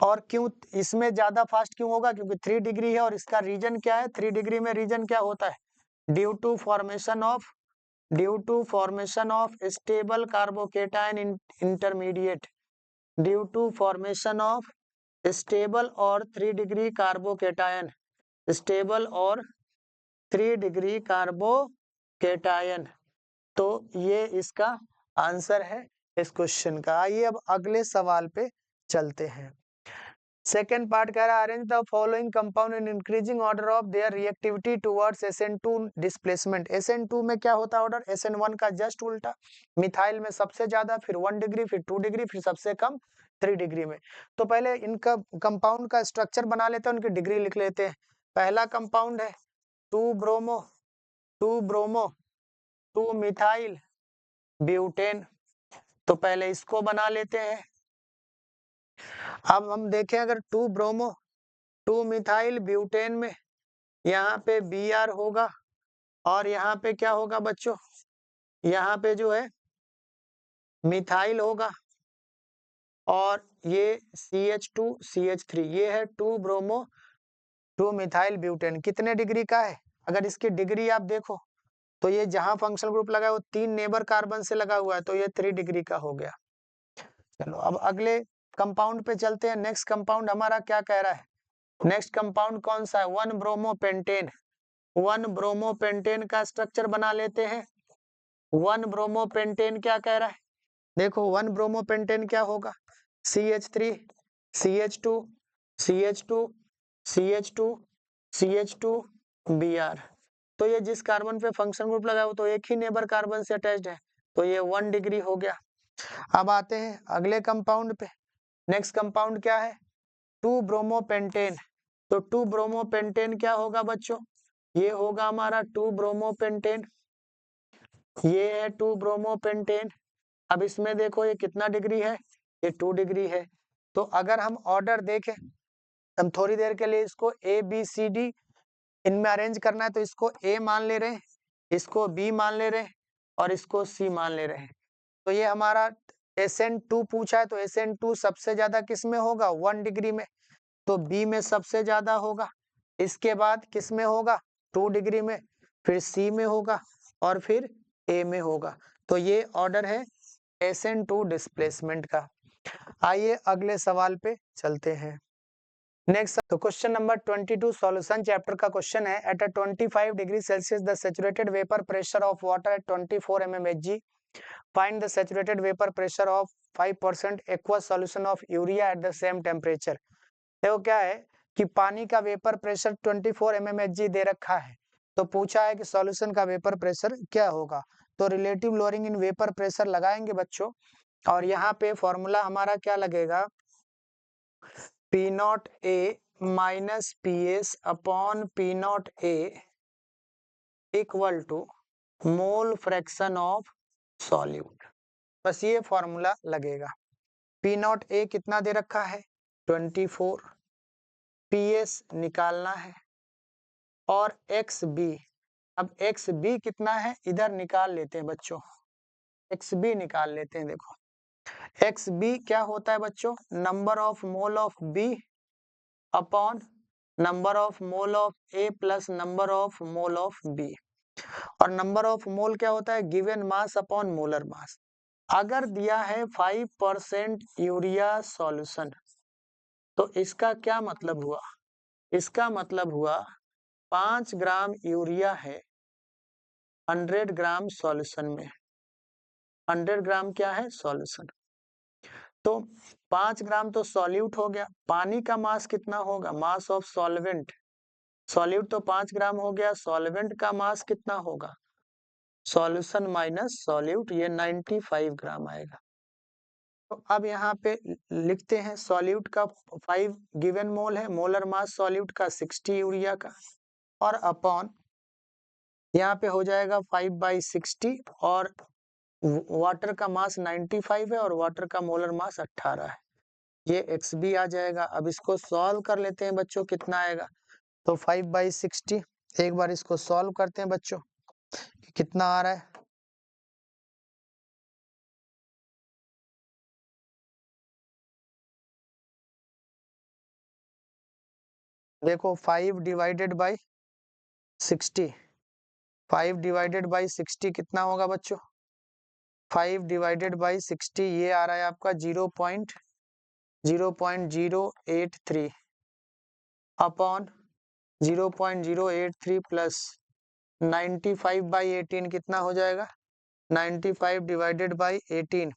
और क्यों इसमें ज्यादा फास्ट क्यों होगा? क्योंकि 3 डिग्री है, और इसका रीजन क्या है? 3 डिग्री में रीजन क्या होता है? Due to formation of stable carbocation intermediate, due to formation of stable और 3 डिग्री कार्बोकेटायन, स्टेबल और 3 डिग्री कार्बोकेटायन। तो ये इसका आंसर है इस क्वेश्चन का। आइए अब अगले सवाल पे चलते हैं। सेकेंड पार्ट कह रहा है arrange the following compound in increasing order of their reactivity towards SN2 displacement. SN2 में क्या होता है ऑर्डर? SN1 का जस्ट उल्टा। मिथाइल में सबसे ज्यादा, फिर 1 डिग्री, फिर 2 डिग्री, फिर सबसे कम 3 डिग्री में। तो पहले इनका कंपाउंड का स्ट्रक्चर बना लेते हैं, उनकी डिग्री लिख लेते हैं। पहला कंपाउंड है 2 ब्रोमो 2 ब्रोमो 2 मिथाइल ब्यूटेन। तो पहले इसको बना लेते हैं। अब हम देखें अगर 2 ब्रोमो 2 मिथाइल ब्यूटेन में यहाँ पे Br होगा और यहाँ पे क्या होगा बच्चों? यहाँ पे जो है मिथाइल होगा और ये CH2 CH3, ये है 2 ब्रोमो 2 मिथाइल ब्यूटेन। कितने डिग्री का है? अगर इसकी डिग्री आप देखो तो ये जहां फंक्शनल ग्रुप लगा है वो 3 नेबर कार्बन से लगा हुआ है, तो ये 3 डिग्री का हो गया। चलो अब अगले कंपाउंड पे चलते हैं। नेक्स्ट कंपाउंड हमारा क्या कह रहा है? नेक्स्ट कंपाउंड कौन सा है? 1 ब्रोमोपेंटेन। 1 ब्रोमोपेंटेन का स्ट्रक्चर बना लेते हैं। 1 ब्रोमोपेंटेन क्या कह रहा है? देखो 1 ब्रोमोपेंटेन क्या होगा? CH3 CH2 CH2 CH2 CH2 Br। तो ये जिस कार्बन पे फंक्शन ग्रुप लगा हो तो एक ही नेबर कार्बन से अटैच्ड है, तो ये 1 डिग्री हो गया। अब आते हैं अगले कंपाउंड पे। नेक्स्ट कंपाउंड क्या है? 2 ब्रोमोपेंटेन। तो 2 ब्रोमोपेंटेन क्या होगा बच्चों? ये होगा हमारा 2 ब्रोमोपेंटेन। ये है 2 ब्रोमोपेंटेन। अब इसमें देखो ये कितना डिग्री है? ये 2 डिग्री है। तो अगर हम ऑर्डर देखें, हम थोड़ी देर के लिए इसको ABCD इनमें अरेंज करना है, तो इसको A मान ले रहे हैं, इसको B मान ले रहे हैं और इसको C मान ले रहे हैं। तो ये हमारा SN2 पूछा है, तो SN2 सबसे ज्यादा किस में होगा? 1 डिग्री में, तो B में सबसे ज्यादा होगा। इसके बाद किस में होगा? 2 डिग्री में, फिर C में होगा और फिर A में होगा। तो ये ऑर्डर है SN2 डिस्प्लेसमेंट का। आइए अगले सवाल पे चलते हैं। नेक्स्ट तो क्वेश्चन नंबर 22 सॉल्यूशन चैप्टर का क्वेश्चन है। At 25 degree Celsius the saturated vapour pressure of water at 24 mmHg, find the saturated vapour pressure of 5% aqueous solution of urea at the same temperature. देखो क्या है कि पानी का vapour pressure 24 mmHg दे रखा है, तो पूछा है कि सॉल्यूशन का वेपर प्रेशर क्या होगा। तो relative lowering in vapour pressure लगाएंगे बच्चों, और यहाँ पे फॉर्मूला हमारा क्या लगेगा? P0A minus PS upon P0A equal to mole fraction of solute. बस ये फॉर्मूला लगेगा। P0A कितना दे रखा है? 24। PS निकालना है और XB, अब XB कितना है इधर निकाल लेते हैं बच्चों। XB निकाल लेते हैं। देखो XB क्या होता है बच्चों? Number of mole of B upon number of mole of A plus number of mole of B। और नंबर ऑफ मोल क्या होता है? Given mass upon molar mass. अगर दिया है 5% यूरिया सॉल्यूशन, तो इसका क्या मतलब हुआ? इसका मतलब हुआ 5 ग्राम यूरिया है 100 ग्राम सॉल्यूशन में। 100 ग्राम क्या है? सॉल्यूशन। तो 5 ग्राम तो सॉल्यूट हो गया। पानी का मास कितना होगा? Mass of solvent. सॉल्यूट तो 5 ग्राम हो गया, सॉल्वेंट का मास कितना होगा? सॉल्यूशन माइनस सॉल्यूट, ये 95 ग्राम आएगा। तो अब यहाँ पे लिखते हैं सॉल्यूट का 5 गिवन मोल है, मोलर मास सॉल्यूट का 60 यूरिया का, और अपॉन यहाँ पे हो जाएगा 5/60, और वाटर का मास 95 है और वाटर का मोलर मास 18 है। ये XB आ जाएगा। अब इसको सॉल्व कर लेते हैं बच्चों, कितना आएगा? तो 5/60, एक बार इसको सॉल्व करते हैं बच्चों, कितना आ रहा है? देखो 5 डिवाइडेड बाई 60, 5 डिवाइडेड बाई 60 कितना होगा बच्चों? 5 डिवाइडेड बाई 60 ये आ रहा है आपका 0.083 अपॉन 0.083 प्लस 95/18 कितना हो जाएगा? 95 डिवाइडेड बाई 18,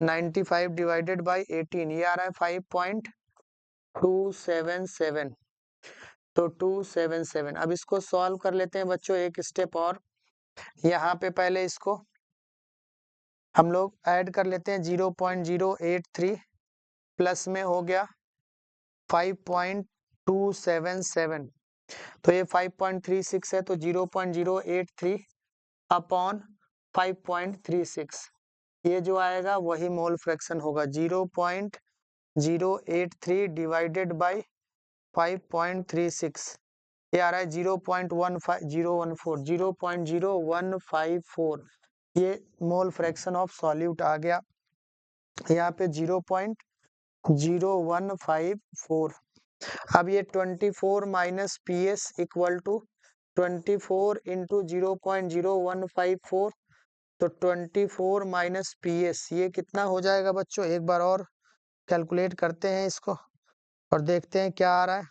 95 डिवाइडेड बाई 18 ये आ रहा है 5.5। 277, तो 277। अब इसको सॉल्व कर लेते हैं बच्चों एक स्टेप और। यहाँ पे पहले इसको हम लोग ऐड कर लेते हैं, 0.083 प्लस में हो गया 5.277, तो ये 5.36 है, तो 0.083 अपॉन 5.36, ये जो आएगा वही मोल फ्रैक्शन होगा। 0.083 डिवाइडेड बाई 5.36, ये आ रहा है 0.15014, ये मोल फ्रैक्शन ऑफ सॉल्यूट आ गया। यहाँ पे 0.0154। अब ये 24 minus P S equal to 24 into 0.0154, तो 24 माइनस पी एस, ये कितना हो जाएगा बच्चों? एक बार और कैलकुलेट करते हैं इसको और देखते हैं क्या आ रहा है।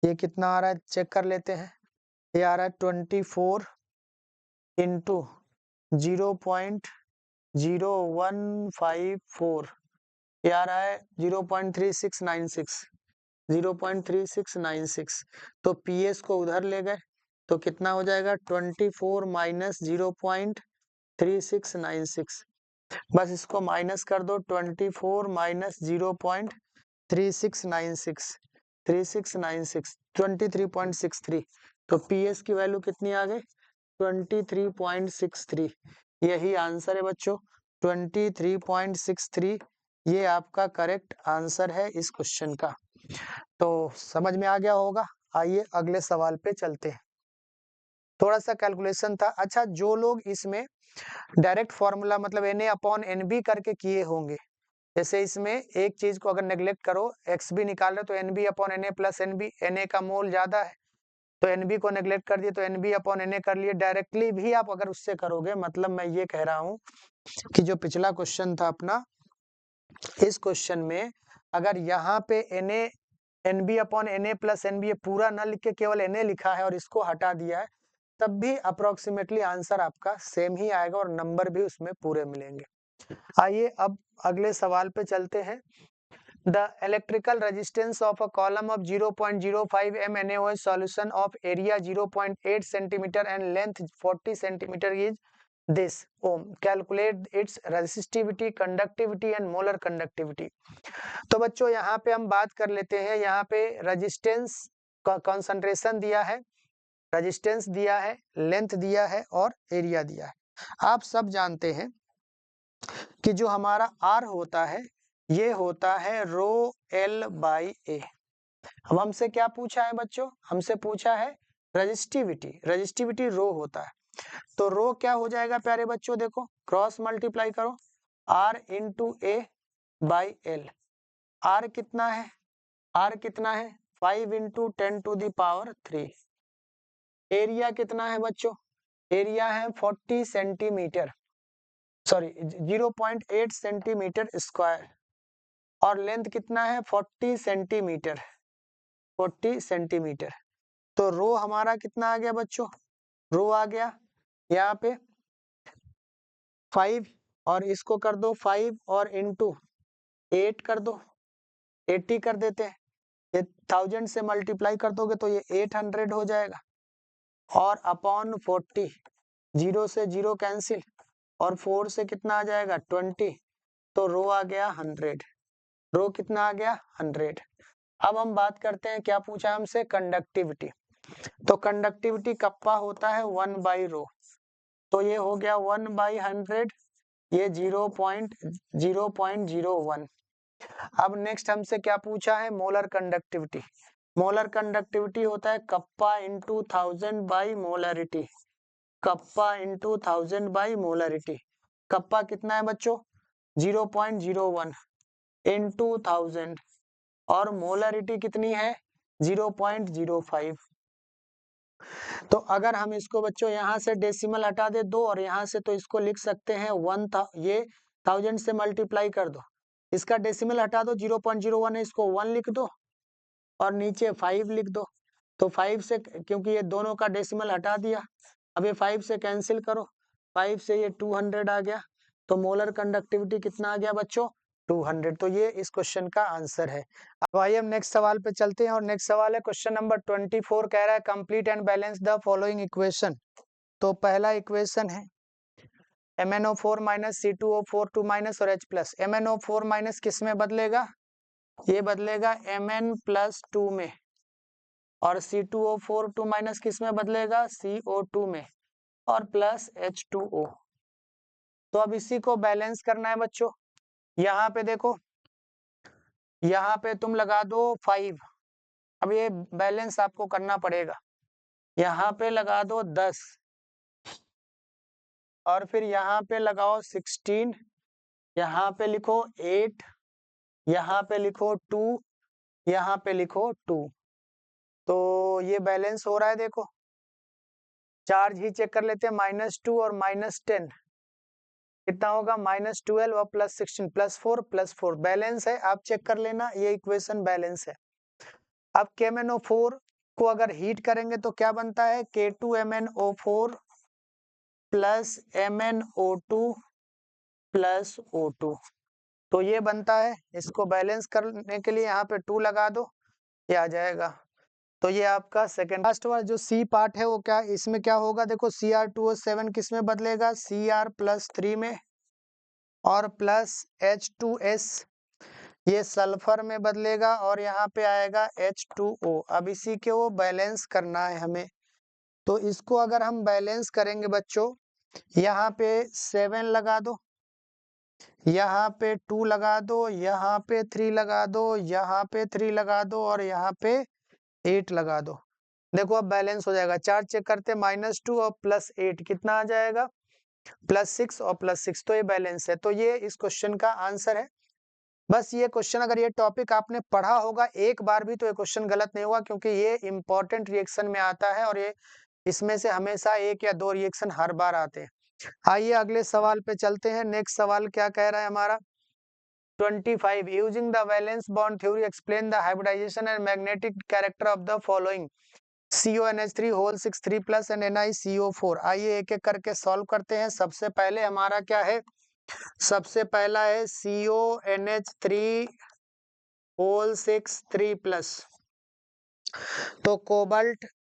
ये कितना आ रहा है चेक कर लेते हैं। ये आ रहा है 24 इंटू 0.0154, ये आ रहा है 0.3696, 0.3696। तो पीएस को उधर ले गए तो कितना हो जाएगा? 24 माइनस 0.3696, बस इसको माइनस कर दो। 24 माइनस 0.3696, 3696, 23.63, तो पीएस की वैल्यू कितनी आ गई? 23.63। यही आंसर है बच्चों, 23.63, ये आपका करेक्ट आंसर है इस क्वेश्चन का। तो समझ में आ गया होगा। आइए अगले सवाल पे चलते हैं। थोड़ा सा कैलकुलेशन था। अच्छा, जो लोग इसमें डायरेक्ट फॉर्मूला मतलब Na/Nb करके किए होंगे, जैसे इसमें एक चीज को अगर नेग्लेक्ट करो, एक्स बी निकाल रहे तो Nb/Na प्लस Nb, Na का मोल ज्यादा है तो Nb को नेग्लेक्ट कर दिए तो Nb/Na कर लिए। डायरेक्टली भी आप अगर उससे करोगे, मतलब मैं ये कह रहा हूँ कि जो पिछला क्वेश्चन था अपना, इस क्वेश्चन में अगर यहाँ पे Nb/Na प्लस Nb पूरा न लिख के केवल Na लिखा है और इसको हटा दिया है, तब भी अप्रोक्सीमेटली आंसर आपका सेम ही आएगा और नंबर भी उसमें पूरे मिलेंगे। आइए अब अगले सवाल पे चलते हैं। The electrical resistance of a column of 0.05 m NaOH solution of area 0.8 cm and length 40 cm is this ohm. Calculate its resistivity, conductivity and molar conductivity. तो बच्चों यहाँ पे हम बात कर लेते हैं। यहाँ पे रेजिस्टेंस का कॉन्सेंट्रेशन दिया है, रेजिस्टेंस दिया है, लेंथ दिया है और एरिया दिया है। आप सब जानते हैं कि जो हमारा R होता है ये होता है रो L बाई ए। अब हमसे क्या पूछा है बच्चों? हमसे पूछा है रेजिस्टिविटी, रेजिस्टिविटी रो होता है। तो रो क्या हो जाएगा प्यारे बच्चों? देखो क्रॉस मल्टीप्लाई करो, R into A by L. R कितना है? R कितना है? 5 into 10 to the power 3। Area कितना है बच्चों? एरिया है 40 सेंटीमीटर, सॉरी 0.8 सेंटीमीटर स्क्वायर, और लेंथ कितना है? 40 सेंटीमीटर, 40 सेंटीमीटर। तो रो हमारा कितना आ गया बच्चों? रो आ गया यहाँ पे 5, और इसको कर दो 5 और इंटू 8 कर दो, 80 कर देते हैं। ये 1000 से मल्टीप्लाई कर दोगे तो ये 800 हो जाएगा, और अपॉन 40, 0 से 0 कैंसिल, और 4 से कितना आ जाएगा? 20, तो रो आ गया 100। रो कितना आ गया? 100। अब हम बात करते हैं, क्या पूछा हमसे? कंडक्टिविटी। तो कंडक्टिविटी कप्पा होता है 1 बाई रो, तो ये हो गया 1 बाई 100, ये 0.01। अब नेक्स्ट हमसे क्या पूछा है? Molar conductivity. मोलर कंडक्टिविटी होता है kappa into 1000 by molarity, kappa into 1000 by molarity. Kappa कितना है बच्चों? 0.01 इंटू 1000, और मोलरिटी कितनी है? 0.05। तो अगर हम इसको बच्चों यहाँ से डेसिमल हटा दे 2 और यहाँ से, तो इसको लिख सकते हैं 1 था, ये 1000 से मल्टीप्लाई कर दो, इसका डेसिमल हटा दो, 0.01 है, इसको 1 लिख दो और नीचे 5 लिख दो। तो 5 से, क्योंकि ये दोनों का डेसिमल हटा दिया, अब ये 5 से कैंसिल करो, 5 से ये 200 आ गया। तो मोलर कंडक्टिविटी कितना आ गया बच्चों? 200। तो ये इस क्वेश्चन का आंसर है। अब आइए हम नेक्स्ट सवाल पे चलते हैं और नेक्स्ट सवाल है क्वेश्चन नंबर 24 कह रहा है complete and balance the following equation. तो पहला इक्वेशन है MnO4 माइनस C2O4 2 माइनस और H प्लस। MnO4 माइनस किस में बदलेगा? ये बदलेगा Mn प्लस 2 में, और C2O4 2 माइनस किस में बदलेगा? CO2 में, और प्लस H2O। तो अब इसी को बैलेंस करना है बच्चों। यहाँ पे देखो, यहाँ पे तुम लगा दो 5। अब ये बैलेंस आपको करना पड़ेगा। यहाँ पे लगा दो 10, और फिर यहाँ पे लगाओ 16, यहाँ पे लिखो 8, यहाँ पे लिखो 2, यहाँ पे लिखो 2। तो ये बैलेंस हो रहा है। देखो चार्ज ही चेक कर लेते हैं, -2 और -10 कितना होगा? -12 और +16 +4 बैलेंस है। आप चेक कर लेना, ये इक्वेशन बैलेंस है। अब KMnO4 को अगर हीट करेंगे तो क्या बनता है? K2MnO4 plus MnO2 plus O2। तो ये बनता है। इसको बैलेंस करने के लिए यहाँ पे 2 लगा दो, ये आ जाएगा। तो ये आपका सेकेंड। लास्ट वाला जो सी पार्ट है वो क्या, इसमें क्या होगा? देखो Cr2O7 किस में बदलेगा? Cr+3 में, और प्लस H2S ये सल्फर में बदलेगा, और यहाँ पे आएगा H2O। अब इसी के वो बैलेंस करना है हमें। तो इसको अगर हम बैलेंस करेंगे बच्चों, यहाँ पे 7 लगा दो, यहाँ पे 2 लगा दो, यहाँ पे 3 लगा दो, यहाँ पे 3 लगा दो, और यहाँ पे 8 लगा दो। देखो अब बैलेंस हो जाएगा। चार्ज चेक करते, -2 और +8 कितना आ जाएगा? +6 और +6। तो ये बैलेंस है। तो ये इस क्वेश्चन का आंसर है। बस ये क्वेश्चन, अगर ये टॉपिक आपने पढ़ा होगा एक बार भी, तो ये क्वेश्चन गलत नहीं हुआ, क्योंकि ये इंपॉर्टेंट रिएक्शन में आता है, और ये इसमें से हमेशा 1 या 2 रिएक्शन हर बार आते हैं। आइए अगले सवाल पे चलते हैं। नेक्स्ट सवाल क्या कह रहा है हमारा? 25 using the valence bond theory explain the hybridisation and magnetic character of the following CONH3 whole 6 3+ and NiCO4। आइए एक एक करके सॉल्व करते हैं। सबसे पहले हमारा क्या है? सबसे पहला है CONH3 होल 6 3+। तो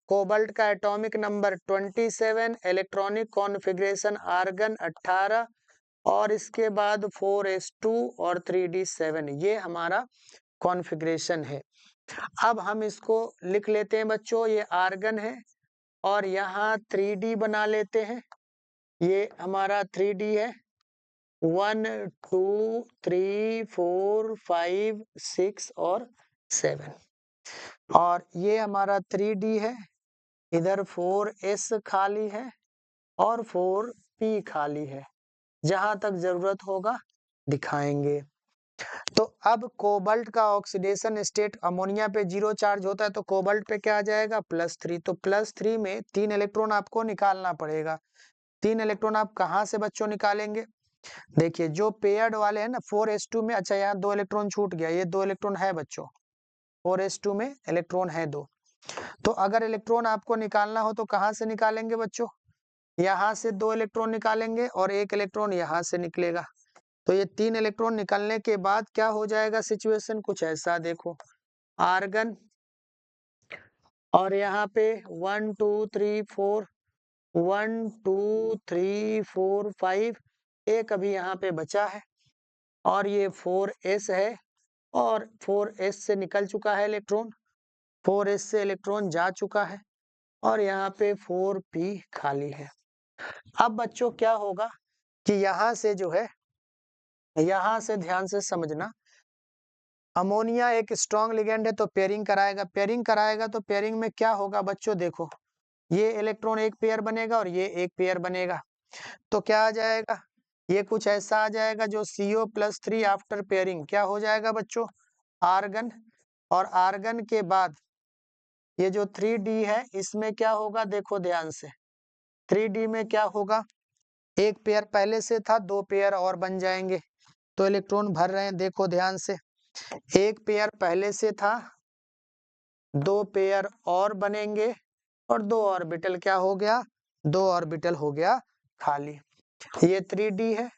कोबाल्ट का atomic number 27, electronic configuration argon 18, और इसके बाद 4s2 और 3d7। ये हमारा कॉन्फ़िगरेशन है। अब हम इसको लिख लेते हैं बच्चों। ये आर्गन है, और यहाँ 3d बना लेते हैं। ये हमारा 3d है। 1 2 3 4 5 6 और 7, और ये हमारा 3d है। इधर 4s खाली है और 4p खाली है। जहां तक जरूरत होगा दिखाएंगे। तो अब कोबाल्ट का ऑक्सीडेशन स्टेट अमोनिया पे 0 चार्ज होता है, तो कोबाल्ट पे क्या आ जाएगा? +3। तो +3 में 3 इलेक्ट्रॉन आपको निकालना पड़ेगा। 3 इलेक्ट्रॉन आप कहाँ से बच्चों निकालेंगे? देखिए जो पेयर्ड वाले हैं ना 4s2 में, अच्छा यहाँ 2 इलेक्ट्रॉन छूट गया, ये 2 इलेक्ट्रॉन है बच्चों, 4s2 में इलेक्ट्रॉन है 2। तो अगर इलेक्ट्रॉन आपको निकालना हो तो कहाँ से निकालेंगे बच्चों? यहाँ से 2 इलेक्ट्रॉन निकालेंगे, और 1 इलेक्ट्रॉन यहाँ से निकलेगा। तो ये 3 इलेक्ट्रॉन निकलने के बाद क्या हो जाएगा? सिचुएशन कुछ ऐसा देखो, आर्गन, और यहाँ पे 1 2 3 4 1 2 3 4 5, एक अभी यहाँ पे बचा है, और ये 4s है, और 4s से निकल चुका है इलेक्ट्रॉन, 4s से इलेक्ट्रॉन जा चुका है, और यहाँ पे 4p खाली है। अब बच्चों क्या होगा कि यहाँ से जो है, यहाँ से ध्यान से समझना, अमोनिया एक स्ट्रॉन्ग लिगेंड है, तो पेयरिंग कराएगा। तो पेयरिंग में क्या होगा बच्चों? देखो ये इलेक्ट्रॉन एक पेयर बनेगा, और ये एक पेयर बनेगा। तो क्या आ जाएगा? ये कुछ ऐसा आ जाएगा जो CO+3 आफ्टर पेयरिंग क्या हो जाएगा बच्चों? आर्गन। और आर्गन के बाद ये जो 3d है, इसमें क्या होगा? देखो ध्यान से, 3d में क्या होगा? एक पेयर पहले से था, 2 पेयर और बन जाएंगे। तो इलेक्ट्रॉन भर रहे हैं, देखो ध्यान से, एक पेयर पहले से था, 2 पेयर और बनेंगे, और 2 ऑर्बिटल क्या हो गया? 2 ऑर्बिटल हो गया खाली। ये 3d है,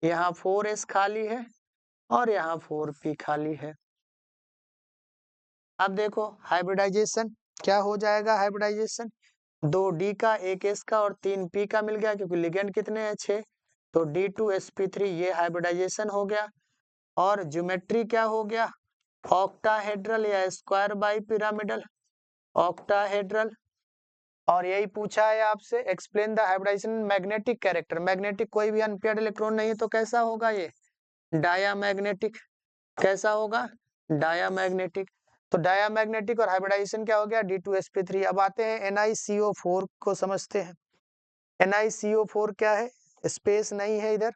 यहाँ 4s खाली है, और यहाँ 4p खाली है। अब देखो हाइब्रिडाइजेशन क्या हो जाएगा, हाइब्रिडाइजेशन 2d का 1s का और 3p का मिल गया, क्योंकि लिगेंड कितने हैं 6, तो D2sp3 ये हाइब्रिडाइजेशन हो गया। और ज्योमेट्री क्या हो गया, ऑक्टाहेड्रल या स्क्वायर बाई पिरामिडल, ऑक्टाहेड्रल। और यही पूछा है आपसे, explain the hybridisation magnetic character. Magnetic कोई भी अनपेयर्ड इलेक्ट्रॉन नहीं है तो कैसा होगा ये, डायामैग्नेटिक। कैसा होगा, डायामैग्नेटिक। तो डायामैग्नेटिक और हाइब्रिडाइजेशन क्या हो गया, D2sp3। अब आते हैं NiCO4 को समझते हैं। NiCO4 क्या है, स्पेस नहीं है इधर,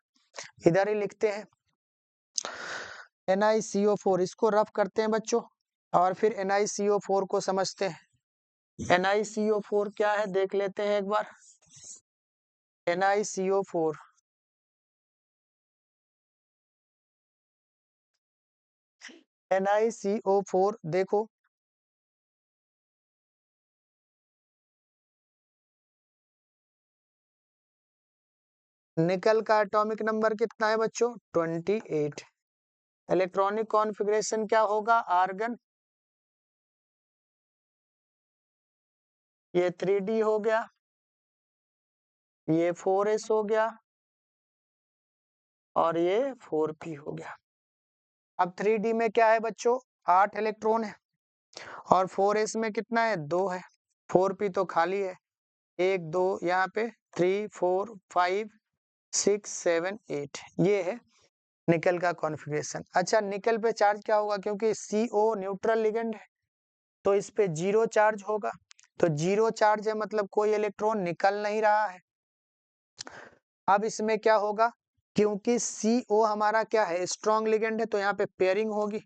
इधर ही लिखते हैं NiCO4, इसको रफ करते हैं बच्चों और फिर NiCO4 को समझते हैं। NiCO4 क्या है देख लेते हैं एक बार। NiCO4 NiCO4 देखो, निकल का एटॉमिक नंबर कितना है बच्चों, 28। इलेक्ट्रॉनिक कॉन्फ़िगरेशन क्या होगा, आर्गन, ये 3d हो गया, ये 4s हो गया और ये 4p हो गया। अब 3d में क्या है बच्चों, 8 इलेक्ट्रॉन है और 4s में कितना है, 2 है। 4p तो खाली है, 1 2 यहाँ पे 3 4 5 6 7 8, ये है निकल का कॉन्फ़िगरेशन। अच्छा निकल पे चार्ज क्या होगा, क्योंकि CO न्यूट्रल लिगेंड है तो इस पे 0 चार्ज होगा। तो 0 चार्ज है मतलब कोई इलेक्ट्रॉन निकल नहीं रहा है। अब इसमें क्या होगा, क्योंकि CO हमारा क्या है, स्ट्रॉन्ग लिगेंड है, तो यहाँ पे पेयरिंग होगी।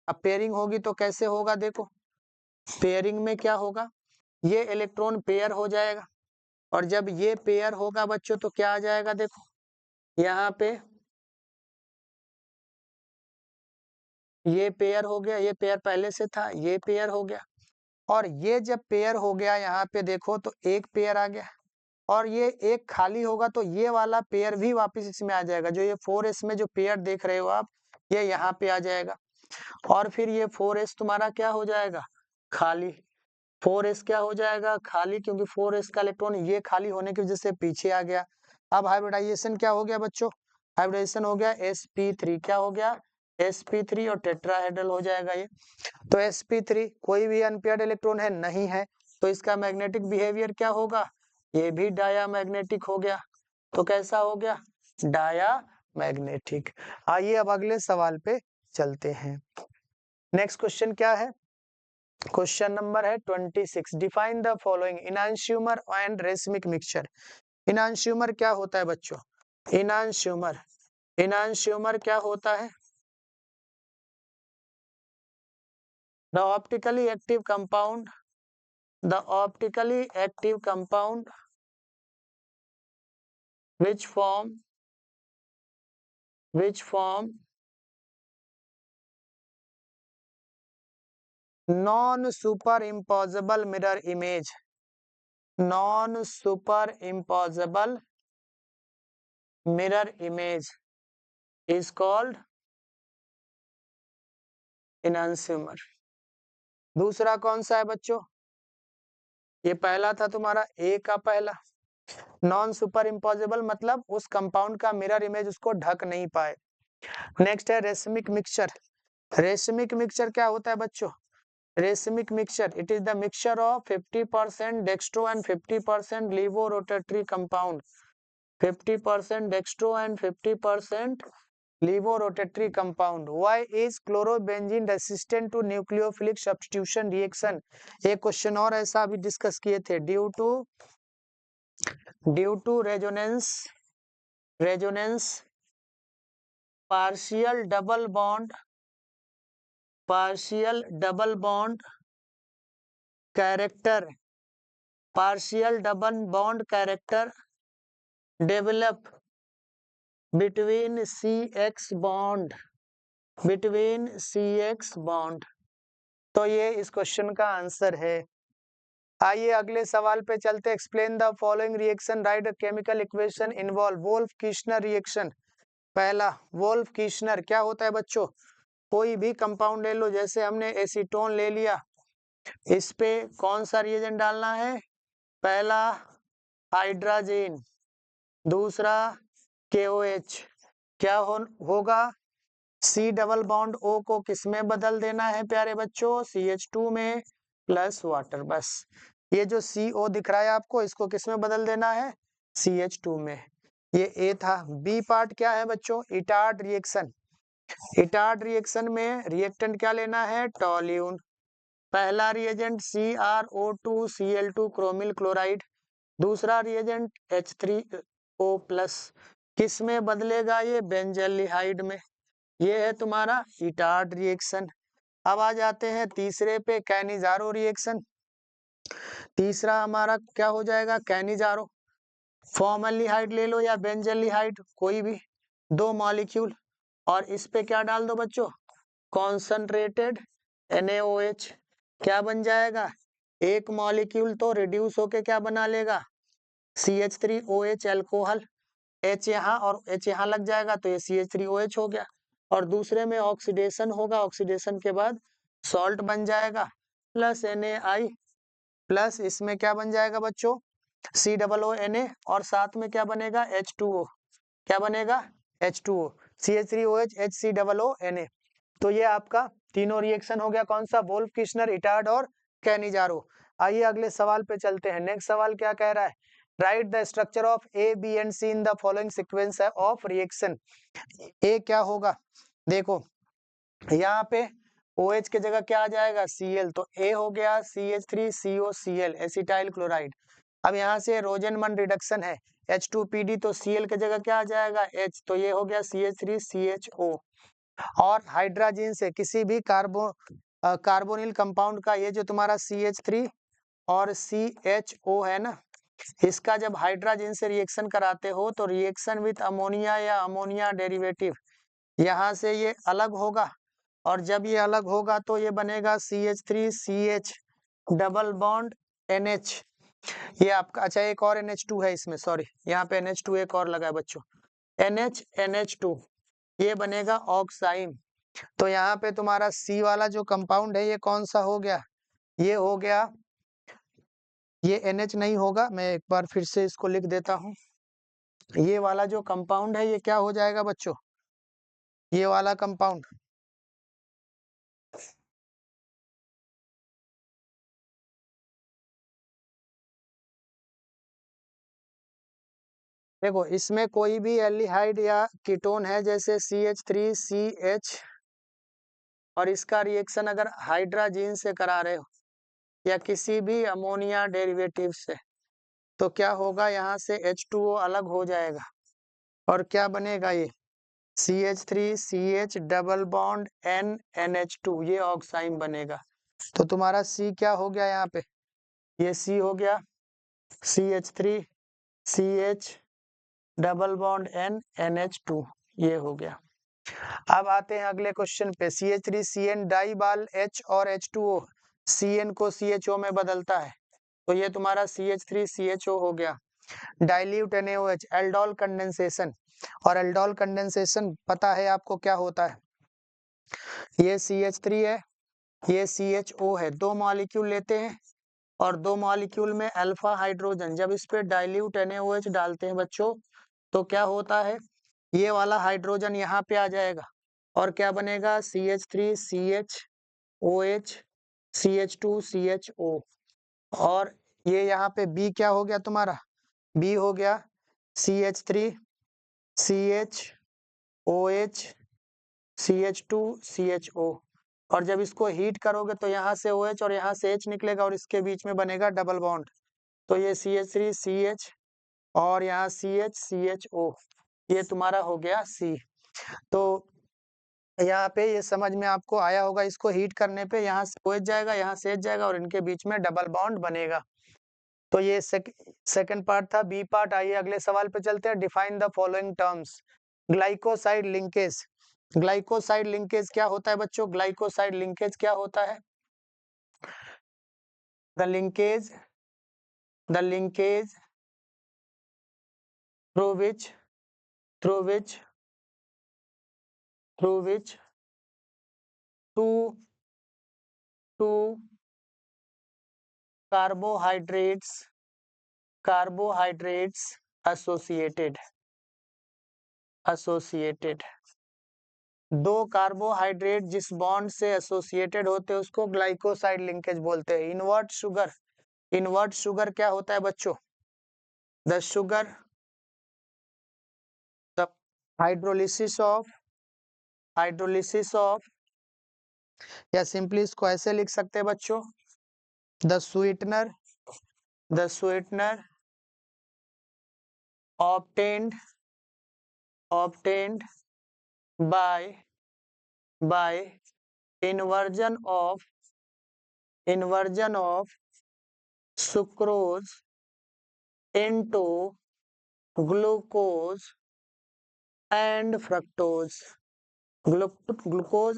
अब पेयरिंग होगी तो कैसे होगा, देखो पेयरिंग में क्या होगा, ये इलेक्ट्रॉन पेयर हो जाएगा और जब ये पेयर होगा बच्चों तो क्या आ जाएगा, देखो यहाँ पे ये पेयर हो गया, ये पेयर पहले से था, ये पेयर हो गया और ये जब पेयर हो गया यहाँ पे देखो तो एक पेयर आ गया और ये एक खाली होगा तो ये वाला पेयर भी वापस इसमें आ जाएगा। जो ये 4s में जो पेयर देख रहे हो आप, ये यहाँ पे आ जाएगा और फिर ये 4s तुम्हारा क्या हो जाएगा, खाली। 4s क्या हो जाएगा, खाली, क्योंकि 4s का इलेक्ट्रॉन ये खाली होने की वजह से पीछे आ गया। अब हाइब्रिडाइजेशन क्या हो गया बच्चों, हाइब्रिडाइजेशन हो गया sp3, क्या हो गया, sp3 और टेट्राहेड्रल हो जाएगा ये। तो sp3 कोई भी अनपेयर्ड इलेक्ट्रॉन है नहीं है, तो इसका मैग्नेटिक बिहेवियर क्या होगा, ये भी डायामैग्नेटिक हो गया। तो कैसा हो गया, डायामैग्नेटिक। आइए अब अगले सवाल पे चलते हैं। नेक्स्ट क्वेश्चन क्या है, क्वेश्चन नंबर है 26। Define the following enantiomer and racemic mixture. Enantiomer क्या होता है बच्चों, इनांशियोमर, इनांशियोमर क्या होता है, the optically active compound, the optically active compound which form non superimposable mirror image, non superimposable mirror image is called enantiomer। दूसरा कौन सा है बच्चों, ये पहला था तुम्हारा ए का पहला, नॉन सुपर इम्पॉसिबल मतलब उस कंपाउंड का मिरर इमेज उसको ढक नहीं पाए। नेक्स्ट है रेशमिक मिक्सचर। रेशमिक मिक्सचर क्या होता है बच्चों, racemic mixture it is the mixture of 50% dextro and 50% laevo rotatory compound, 50% dextro and 50% laevo rotatory compound. Why is chlorobenzene resistant to nucleophilic substitution reaction. एक क्वेश्चन और ऐसा अभी discuss किए थे, due to resonance partial double bond character, partial double bond character develop between CX bond। तो ये इस question का आंसर है। आइए अगले सवाल पे चलते। Explain the following reaction, write chemical equation involve, Wolff Kishner reaction. पहला वोल्फ किशनर क्या होता है बच्चों, कोई भी कंपाउंड ले लो, जैसे हमने एसीटोन ले लिया, इस पे कौन सा रिएजेंट डालना है, पहला हाइड्रोजन, दूसरा KOH, क्या होगा, C डबल बॉन्ड O को किस में बदल देना है प्यारे बच्चों, CH2 में प्लस वाटर। बस ये जो CO दिख रहा है आपको, इसको किस में बदल देना है, CH2 में। ये A था। B पार्ट क्या है बच्चों, इटार्ड रिएक्शन। इटार्ड रिएक्शन में रिएक्टेंट क्या लेना है, टोल्यून। पहला रिएजेंट CrO2Cl2 क्रोमिल क्लोराइड, दूसरा रिएजेंट H3O प्लस, किस में बदलेगा ये, बेंजल्डिहाइड में। ये है तुम्हारा इटार्ड रिएक्शन। अब आ जाते हैं तीसरे पे, कैनिजारो रिएक्शन। तीसरा हमारा क्या हो जाएगा, कैनिजारो। फॉर्मल्डिहाइड ले लो या बेंजल्डिहाइड, कोई भी, 2 मॉलिक्यूल, और इस पे क्या डाल दो बच्चों, कॉन्सनट्रेटेड NaOH। क्या बन जाएगा, एक मॉलिक्यूल तो रिड्यूस होके क्या बना लेगा, CH3OH अल्कोहल, H यहाँ और H यहाँ लग जाएगा तो ये CH3OH हो गया। और दूसरे में ऑक्सीडेशन होगा, ऑक्सीडेशन के बाद सॉल्ट बन जाएगा प्लस Na प्लस, इसमें क्या बन जाएगा बच्चों, COONA, और साथ में क्या बनेगा, H2O, क्या बनेगा, H2O, CH3OH HCOONA। तो ये आपका तीनों रिएक्शन हो गया, कौन सा, वोल्फ किशनर, इटार्ड और कैनिजारो। आइए अगले सवाल पे चलते हैं। नेक्स्ट सवाल क्या कह रहा है, write the structure of A, B and C in the following sequence of reaction. A क्या होगा, देखो यहाँ पे OH की जगह क्या आ जाएगा, Cl, तो A हो गया CH3COCl एसिटाइल क्लोराइड। अब यहाँ से रोजेनमन रिडक्शन है, H2PD, तो Cl की जगह क्या आ जाएगा, H, तो ये हो गया CH3CHO। और हाइड्रोजन से किसी भी कार्बोनिल कंपाउंड का ये जो तुम्हारा CH3 और CHO है ना, इसका जब हाइड्रोजन से रिएक्शन कराते हो तो रिएक्शन विथ अमोनिया या अमोनिया डेरिवेटिव, यहाँ से ये अलग होगा, और जब ये अलग होगा तो ये बनेगा CH3CH डबल बॉन्ड NH। ये आपका, अच्छा एक और NH2 है इसमें, सॉरी यहाँ पे NH2 एक और लगा है बच्चों, NH2, ये बनेगा ऑक्साइम। तो यहाँ पे तुम्हारा C वाला जो कंपाउंड है ये कौन सा हो गया, ये हो गया, ये NH नहीं होगा, मैं एक बार फिर से इसको लिख देता हूँ। ये वाला जो कंपाउंड है ये क्या हो जाएगा बच्चों, ये वाला कंपाउंड, देखो इसमें कोई भी एल्डिहाइड या कीटोन है जैसे CH3CH, और इसका रिएक्शन अगर हाइड्रोजन से करा रहे हो या किसी भी अमोनिया डेरिवेटिव से, तो क्या होगा, यहाँ से H2O अलग हो जाएगा, और क्या बनेगा ये CH3CH डबल बॉन्ड NH2, ये ऑक्साइड बनेगा। तो तुम्हारा C क्या हो गया यहाँ पे, ये C हो गया CH3CH डबल बॉन्ड NH2, ये हो गया। अब आते हैं अगले क्वेश्चन पे, CH3CN डाई बाल H और H2O CN को CHO में बदलता है, तो ये तुम्हारा CH3CHO हो गया। डाइल्यूट NaOH, एल्डोल कंडेंसेशन, और एल्डोल कंडेंसेशन पता है आपको क्या होता है, ये CH3 है, ये CHO है, 2 मॉलिक्यूल लेते हैं और 2 मॉलिक्यूल में अल्फा हाइड्रोजन, जब इस पे डाइल्यूट NaOH डालते हैं बच्चों तो क्या होता है, ये वाला हाइड्रोजन यहाँ पे आ जाएगा, और क्या बनेगा CH3CHOH CH2CHO, और ये यहाँ पे B क्या हो गया तुम्हारा, B हो गया CH3CHOH CH2CHO, और जब इसको हीट करोगे तो यहाँ से OH और यहाँ से H निकलेगा और इसके बीच में बनेगा डबल बॉन्ड, तो ये CH3CH और यहाँ CHCHO, ये तुम्हारा हो गया C। तो यहाँ पे ये समझ में आपको आया होगा, इसको हीट करने पे यहाँ से OH जाएगा, यहाँ से H जाएगा और इनके बीच में डबल बॉन्ड बनेगा। तो ये सेकंड पार्ट था। बी पार्ट, आइए अगले सवाल पे चलते हैं। Define the following terms. Glycoside linkage, glycoside linkage क्या होता है बच्चों, ग्लाइकोसाइड लिंकेज क्या होता है, the linkage through which through which two carbohydrates associated दो कार्बोहाइड्रेट जिस बॉन्ड से एसोसिएटेड होते हैं उसको ग्लाइकोसाइड लिंकेज बोलते हैं। इनवर्ट शुगर क्या होता है बच्चों? The sugar, the hydrolysis of या सिंपली इसको ऐसे लिख सकते हैं बच्चों, the sweetener obtained by inversion of sucrose into glucose and fructose। Glucose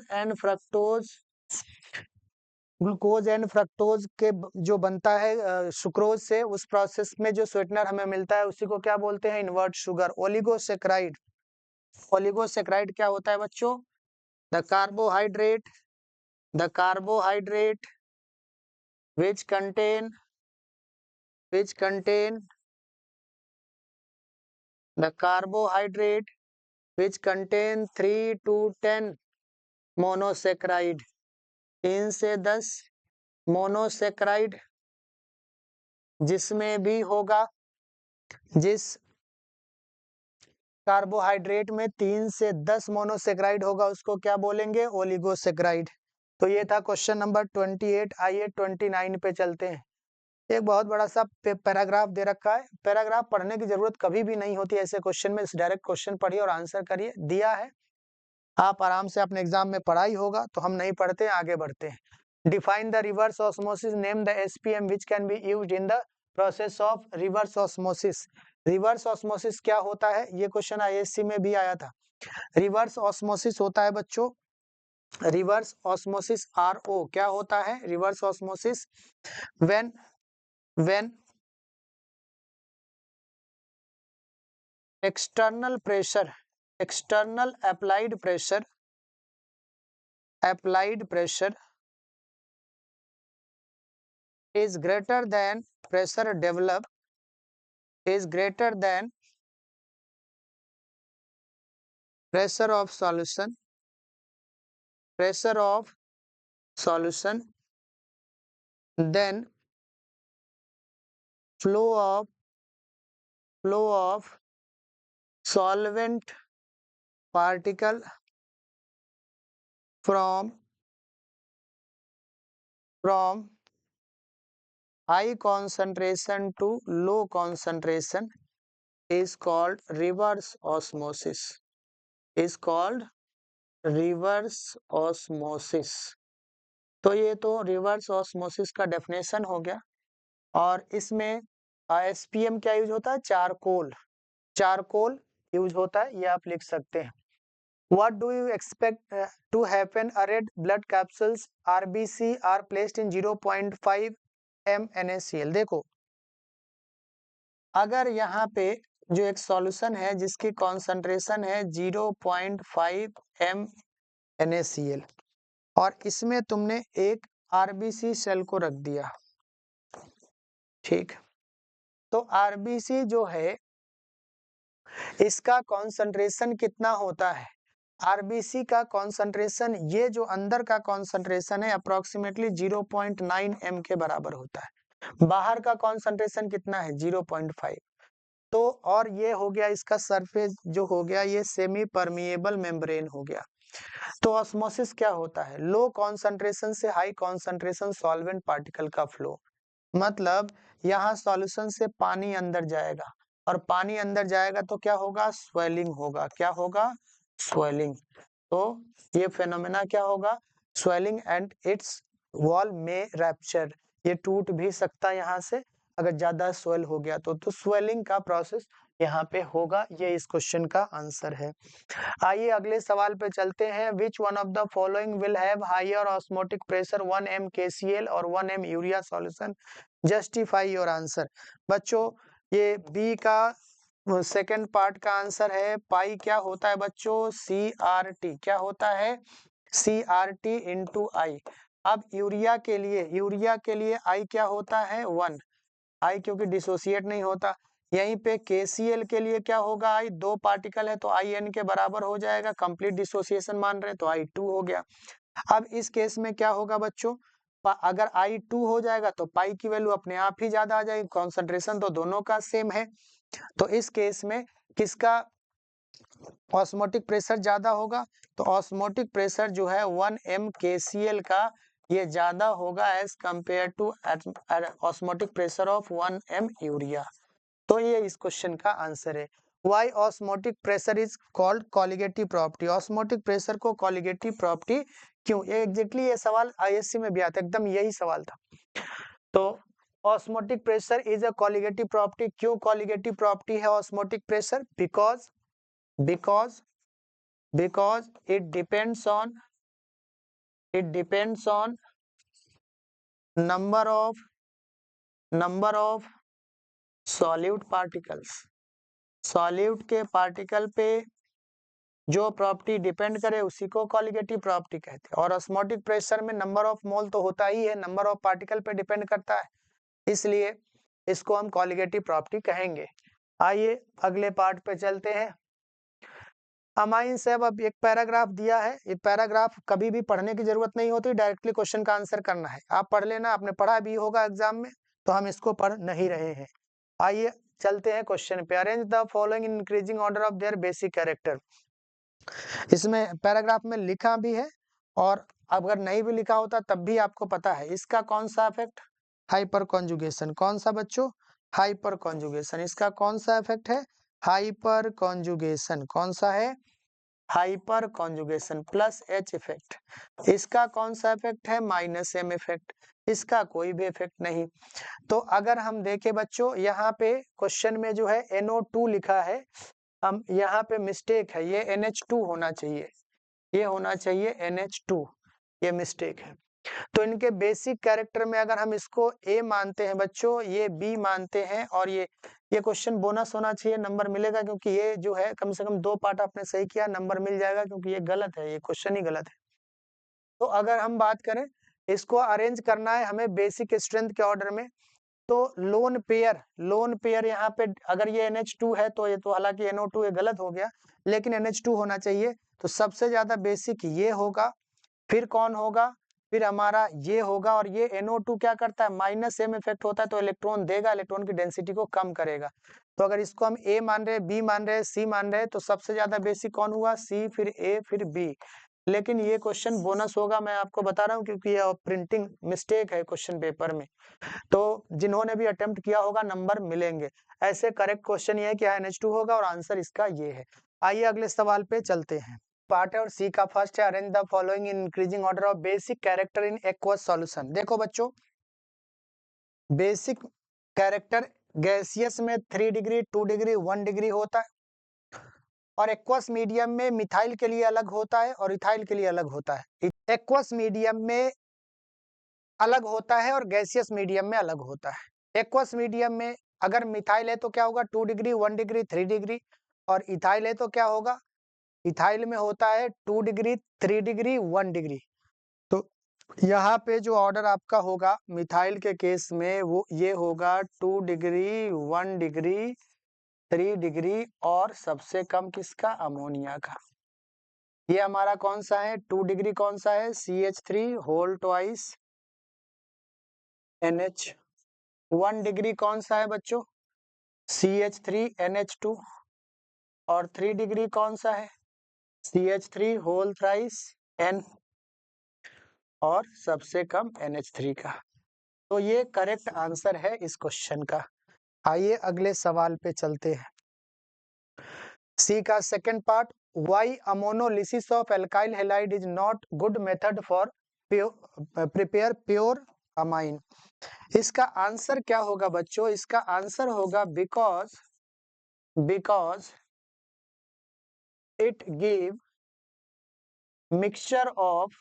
and fructose के जो बनता है सुक्रोज से, उस प्रोसेस में जो स्वीटनर हमें मिलता है उसी को क्या बोलते हैं? Invert sugar. ओलिगोसेक्राइड क्या होता है बच्चों? The carbohydrate which contain the carbohydrate which contain 3 to 10 monosaccharide, 3 से 10 मोनोसेक्राइड, जिसमें भी होगा, जिस कार्बोहाइड्रेट में 3 से 10 मोनोसेक्राइड होगा उसको क्या बोलेंगे? ओलिगोसेक्राइड। तो ये था क्वेश्चन नंबर 28। आइए 29 पे चलते हैं। एक बहुत बड़ा सा पैराग्राफ दे रखा है। पैराग्राफ पढ़ने की जरूरत कभी भी नहीं होती ऐसे क्वेश्चन में, डायरेक्ट क्वेश्चन पढ़िए और आंसर करिए। दिया है, आप आराम से अपने एग्जाम में पढ़ाई होगा, तो हम नहीं पढ़ते, आगे बढ़ते हैं। Define the reverse osmosis, name the SPM which can be used in the process of reverse osmosis. Reverse osmosis क्या होता है? ये क्वेश्चन आईएससी में भी आया था। रिवर्स ऑस्मोसिस होता है बच्चों, रिवर्स ऑस्मोसिस आरओ क्या होता है? Reverse osmosis when external applied pressure is greater than pressure developed pressure of solution, then flow of solvent particle from high concentration to low concentration is called reverse osmosis, तो ये तो reverse osmosis का definition हो गया। और इसमें SPM क्या use होता है? चारकोल यूज होता है, ये आप लिख सकते हैं। What do you expect to happen? A red blood capsules RBC are placed in 0.5 m NaCl। देखो, अगर यहाँ पे जो एक सॉल्यूशन है जिसकी कॉन्सेंट्रेशन है 0.5 m NaCl और इसमें तुमने एक आरबीसी सेल को रख दिया, ठीक, तो आरबीसी जो है इसका कॉन्सेंट्रेशन कितना होता है? आरबीसी का कॉन्सेंट्रेशन, ये जो अंदर का कॉन्सेंट्रेशन है अप्रोक्सीमेटली 0.9 m के बराबर होता है। बाहर का कॉन्सेंट्रेशन कितना है? 0.5। तो और ये हो गया इसका सरफेस जो हो गया, ये सेमी परमिएबल मेम्ब्रेन हो गया। तो ऑस्मोसिस क्या होता है? लो कॉन्सेंट्रेशन से हाई कॉन्सेंट्रेशन सॉल्वेंट पार्टिकल का फ्लो। मतलब यहाँ सॉल्यूशन से पानी अंदर जाएगा और पानी अंदर जाएगा तो क्या होगा? स्वेलिंग होगा। क्या होगा? स्वेलिंग। तो ये फेनोमेना क्या होगा? स्वेलिंग एंड इट्स वॉल में रैप्चर, ये टूट भी सकता है यहाँ से अगर ज्यादा स्वेल हो गया तो स्वेलिंग का प्रोसेस यहाँ पे होगा। ये इस क्वेश्चन का आंसर है। आइए अगले सवाल पे चलते हैं। Which one of the following will have higher osmotic pressure 1 m KCl और 1 m urea solution? Justify your answer. बच्चों ये बी का सेकंड पार्ट का आंसर है पाई क्या होता है बच्चों, CRT क्या होता है, CRT इंटू आई। अब यूरिया के लिए आई क्या होता है 1, आई क्योंकि डिसोसिएट नहीं होता। यहीं पे KCl के लिए क्या होगा, आई 2 पार्टिकल है तो आई n के बराबर हो जाएगा, कंप्लीट डिसोसिएशन मान रहे तो आई 2 हो गया। अब इस केस में क्या होगा बच्चों, अगर आई 2 हो जाएगा तो पाई की वैल्यू अपने आप ही ज्यादा आ जाएगी, कॉन्सेंट्रेशन तो दोनों का सेम है। तो इस केस में किसका ऑस्मोटिक प्रेशर ज्यादा होगा, तो ऑस्मोटिक प्रेशर जो है 1 mKCl का ये ज्यादा होगा as compare to osmotic pressure of 1 m urea. तो ये इस क्वेश्चन का आंसर है। Why osmotic pressure is called colligative property, osmotic pressure को कॉलिगेटिव प्रॉपर्टी क्यों, ये एग्जैक्टली ये सवाल ISC में भी आता है, एकदम यही सवाल था। तो osmotic pressure is a colligative property, क्यों कॉलिगेटिव प्रॉपर्टी है osmotic pressure, because it depends on number of solute particles, solute के पार्टिकल पे जो प्रॉपर्टी डिपेंड करे उसी को कॉलिगेटिव प्रॉपर्टी कहते हैं। और ऑस्मोटिक प्रेशर में नंबर ऑफ मोल तो होता ही है, नंबर ऑफ पार्टिकल पे डिपेंड करता है, इसलिए इसको हम कॉलिगेटिव प्रॉपर्टी कहेंगे। आइए अगले पार्ट पे चलते हैं। अमाइन से अब एक पैराग्राफ दिया है, ये पैराग्राफ कभी भी पढ़ने की जरूरत नहीं होती, डायरेक्टली क्वेश्चन का आंसर करना है। आप पढ़ लेना, आपने पढ़ा भी होगा एग्जाम में, तो हम इसको पढ़ नहीं रहे हैं। आइए चलते हैं क्वेश्चन पे। Arrange the following in increasing order of their basic character. इसमें पैराग्राफ में लिखा भी है, और अगर नहीं भी लिखा होता तब भी आपको पता है। इसका कौन सा इफेक्ट, हाइपर कॉन्जुगेशन। कौन सा बच्चों, हाइपर कॉन्जुगेशन। इसका कौन सा इफेक्ट है, हाइपर कॉन्जुगेशन। कौन सा है, hyper conjugation plus H effect. इसका कौन सा इफेक्ट है, -M इफेक्ट। इसका कोई भी इफेक्ट नहीं। तो अगर हम देखें बच्चों, यहाँ पे क्वेश्चन में जो है NO2 लिखा है, हम यहाँ पे मिस्टेक है, ये NH2 होना चाहिए, ये होना चाहिए NH2, ये मिस्टेक है। तो इनके बेसिक कैरेक्टर में अगर हम इसको A मानते हैं बच्चों, ये B मानते हैं, और ये क्वेश्चन बोनस होना चाहिए, नंबर मिलेगा, क्योंकि ये जो है कम से कम 2 पार्ट आपने सही किया, नंबर मिल जाएगा, क्योंकि ये गलत है, ये क्वेश्चन ही गलत है। तो अगर हम बात करें, इसको अरेंज करना है हमें बेसिक स्ट्रेंथ के ऑर्डर में, तो लोन पेयर यहाँ पे अगर ये NH2 है तो ये तो हालांकि NO2 ये गलत हो गया, लेकिन NH2 होना चाहिए। तो सबसे ज्यादा बेसिक ये होगा, फिर कौन होगा, फिर हमारा ये होगा, और ये NO2 क्या करता है, -M इफेक्ट होता है, तो इलेक्ट्रॉन देगा, इलेक्ट्रॉन की डेंसिटी को कम करेगा। तो अगर इसको हम A मान रहे, B मान रहे, C मान रहे, तो सबसे ज्यादा बेसिक कौन हुआ, C, फिर A, फिर B। लेकिन ये क्वेश्चन बोनस होगा, मैं आपको बता रहा हूँ, क्योंकि ये प्रिंटिंग मिस्टेक है क्वेश्चन पेपर में। तो जिन्होंने भी अटेम्प्ट किया होगा नंबर मिलेंगे। ऐसे करेक्ट क्वेश्चन ये है कि NH2 होगा, और आंसर इसका ये है। आइए अगले सवाल पे चलते हैं। पार्ट है और सी का फर्स्ट है, arrange the following in increasing order of basic character in aqueous solution. देखो बच्चों, बेसिक कैरेक्टर गैसियस में 3 डिग्री, 2 डिग्री, 1 डिग्री होता है, और एक्वस मीडियम में मिथाइल के लिए अलग होता है और इथाइल के लिए अलग होता है। एक्वस मीडियम में अलग होता है और गैसियस मीडियम में अलग होता है। एक्वस मीडियम में अगर मिथाइल है तो क्या होगा, 2 डिग्री, 1 डिग्री, 3 डिग्री, और इथाइल है तो क्या होगा, इथाइल में होता है 2 डिग्री, 3 डिग्री, 1 डिग्री। तो यहाँ पे जो ऑर्डर आपका होगा मिथाइल के केस में वो ये होगा 2 डिग्री, 1 डिग्री, 3 डिग्री, और सबसे कम किसका, अमोनिया का। ये हमारा कौन सा है, 2 डिग्री कौन सा है, CH3 whole twice NH। 1 degree कौन सा है बच्चों, CH3NH2। और 3 डिग्री कौन सा है, CH3 होल थ्राइस N, और सबसे कम NH3 का। तो ये करेक्ट आंसर है इस क्वेश्चन का। आइए अगले सवाल पे चलते हैं। सी का second part, why ammonolysis of alkyl halide is not good method for prepare pure amine. इसका आंसर क्या होगा बच्चों, इसका आंसर होगा because it give mixture of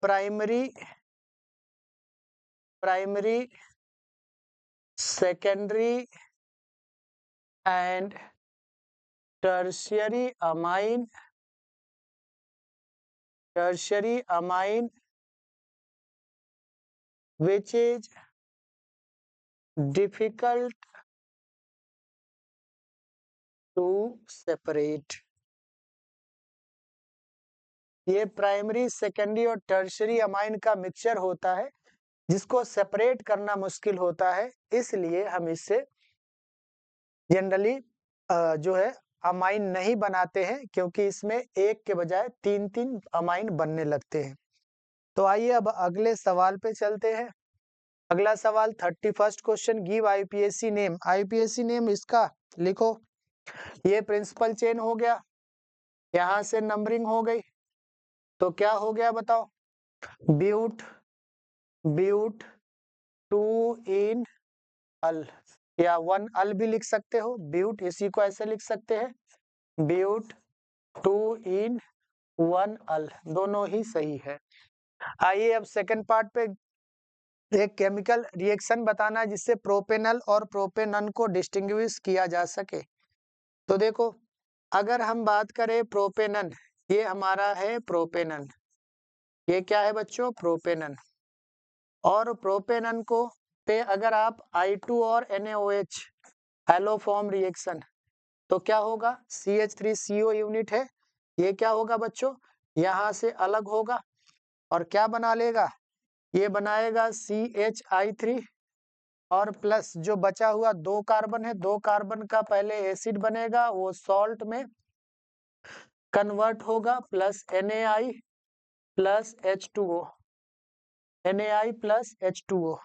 primary secondary and tertiary amine which is difficult to separate। ये primary, secondary और tertiary amine का mixture होता है जिसको सेपरेट करना मुश्किल होता है, इसलिए हम इससे जनरली जो है अमाइन नहीं बनाते हैं, क्योंकि इसमें एक के बजाय 3-3 अमाइन बनने लगते हैं। तो आइए अब अगले सवाल पे चलते हैं। अगला सवाल 31st question, give IPSC name. IPSC name इसका लिखो। ये प्रिंसिपल चेन हो गया, यहां से नंबरिंग हो गई, तो क्या हो गया बताओ? ब्यूट 2 इन अल, या 1 अल भी लिख सकते हो। ब्यूट इसी को ऐसे लिख सकते हैं, ब्यूट 2 इन 1 अल, दोनों ही सही है। आइए अब सेकंड पार्ट पे, एक केमिकल रिएक्शन बताना है जिससे प्रोपेनल और प्रोपेनन को डिस्टिंग्विश किया जा सके। तो देखो, अगर हम बात करें प्रोपेनन, ये हमारा है प्रोपेनन, ये क्या है बच्चों? प्रोपेनन। और प्रोपेनन को पे अगर आप I2 और NaOH हैलोफॉर्म रिएक्शन, तो क्या होगा? CH3CO यूनिट है, ये क्या होगा बच्चों? यहाँ से अलग होगा और क्या बना लेगा? ये बनाएगा CHI3 और प्लस जो बचा हुआ 2 कार्बन है, 2 कार्बन का पहले एसिड बनेगा, वो सॉल्ट में कन्वर्ट होगा, plus NaI plus H2O, NaI plus H2O,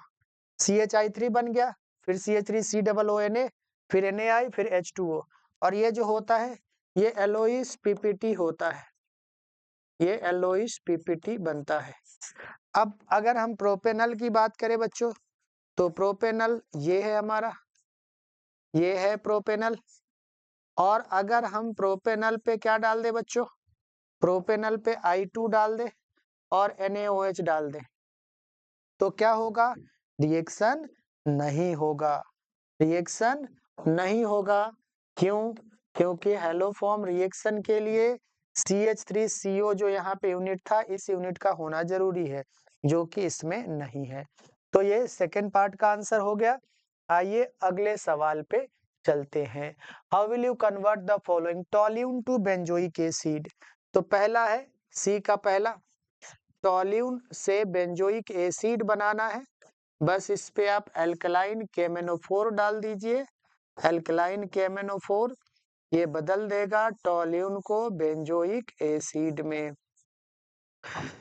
CHI3 बन गया, फिर CH3COONA, फिर NaI, फिर H2O, और ये जो होता है ये एलोइस PPT होता है, ये एलोइस PPT बनता है। अब अगर हम प्रोपेनल की बात करें बच्चों, तो प्रोपेनल ये है हमारा, ये है प्रोपेनल। और अगर हम प्रोपेनल पे क्या डाल दे बच्चों? प्रोपेनल पे I2 डाल दे और NaOH डाल दे, तो क्या होगा? रिएक्शन नहीं होगा, रिएक्शन नहीं होगा। क्यों? क्योंकि हैलोफॉर्म रिएक्शन के लिए CH3CO जो यहाँ पे यूनिट था, इस यूनिट का होना जरूरी है, जो कि इसमें नहीं है। तो ये सेकंड पार्ट का आंसर हो गया। आइए अगले सवाल पे चलते हैं। How will you convert the following toluene to benzoic acid? तो पहला है सी का पहला, टोल्यून से बेंजोइक एसिड बनाना है, बस इस पे आप एल्कलाइन KMnO4 डाल दीजिए, एल्कलाइन KMnO4, ये बदल देगा टोल्यून को बेंजोइक एसिड में।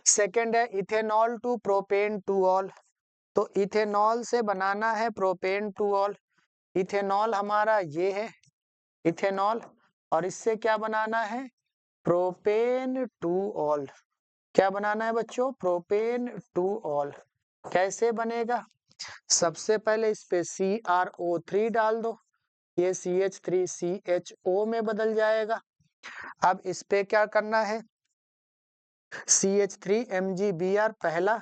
सेकंड है ethanol to propan two ol, तो इथेनॉल से बनाना है प्रोपेन टू ऑल। इथेनॉल हमारा ये है इथेनॉल, और इससे क्या बनाना है? Propane two all. क्या बनाना है बच्चों? Propane two all. कैसे बनेगा? सबसे पहले इस पे CrO3 डाल दो, ये CH3CHO में बदल जाएगा। अब इस पे क्या करना है? CH3MgBr पहला,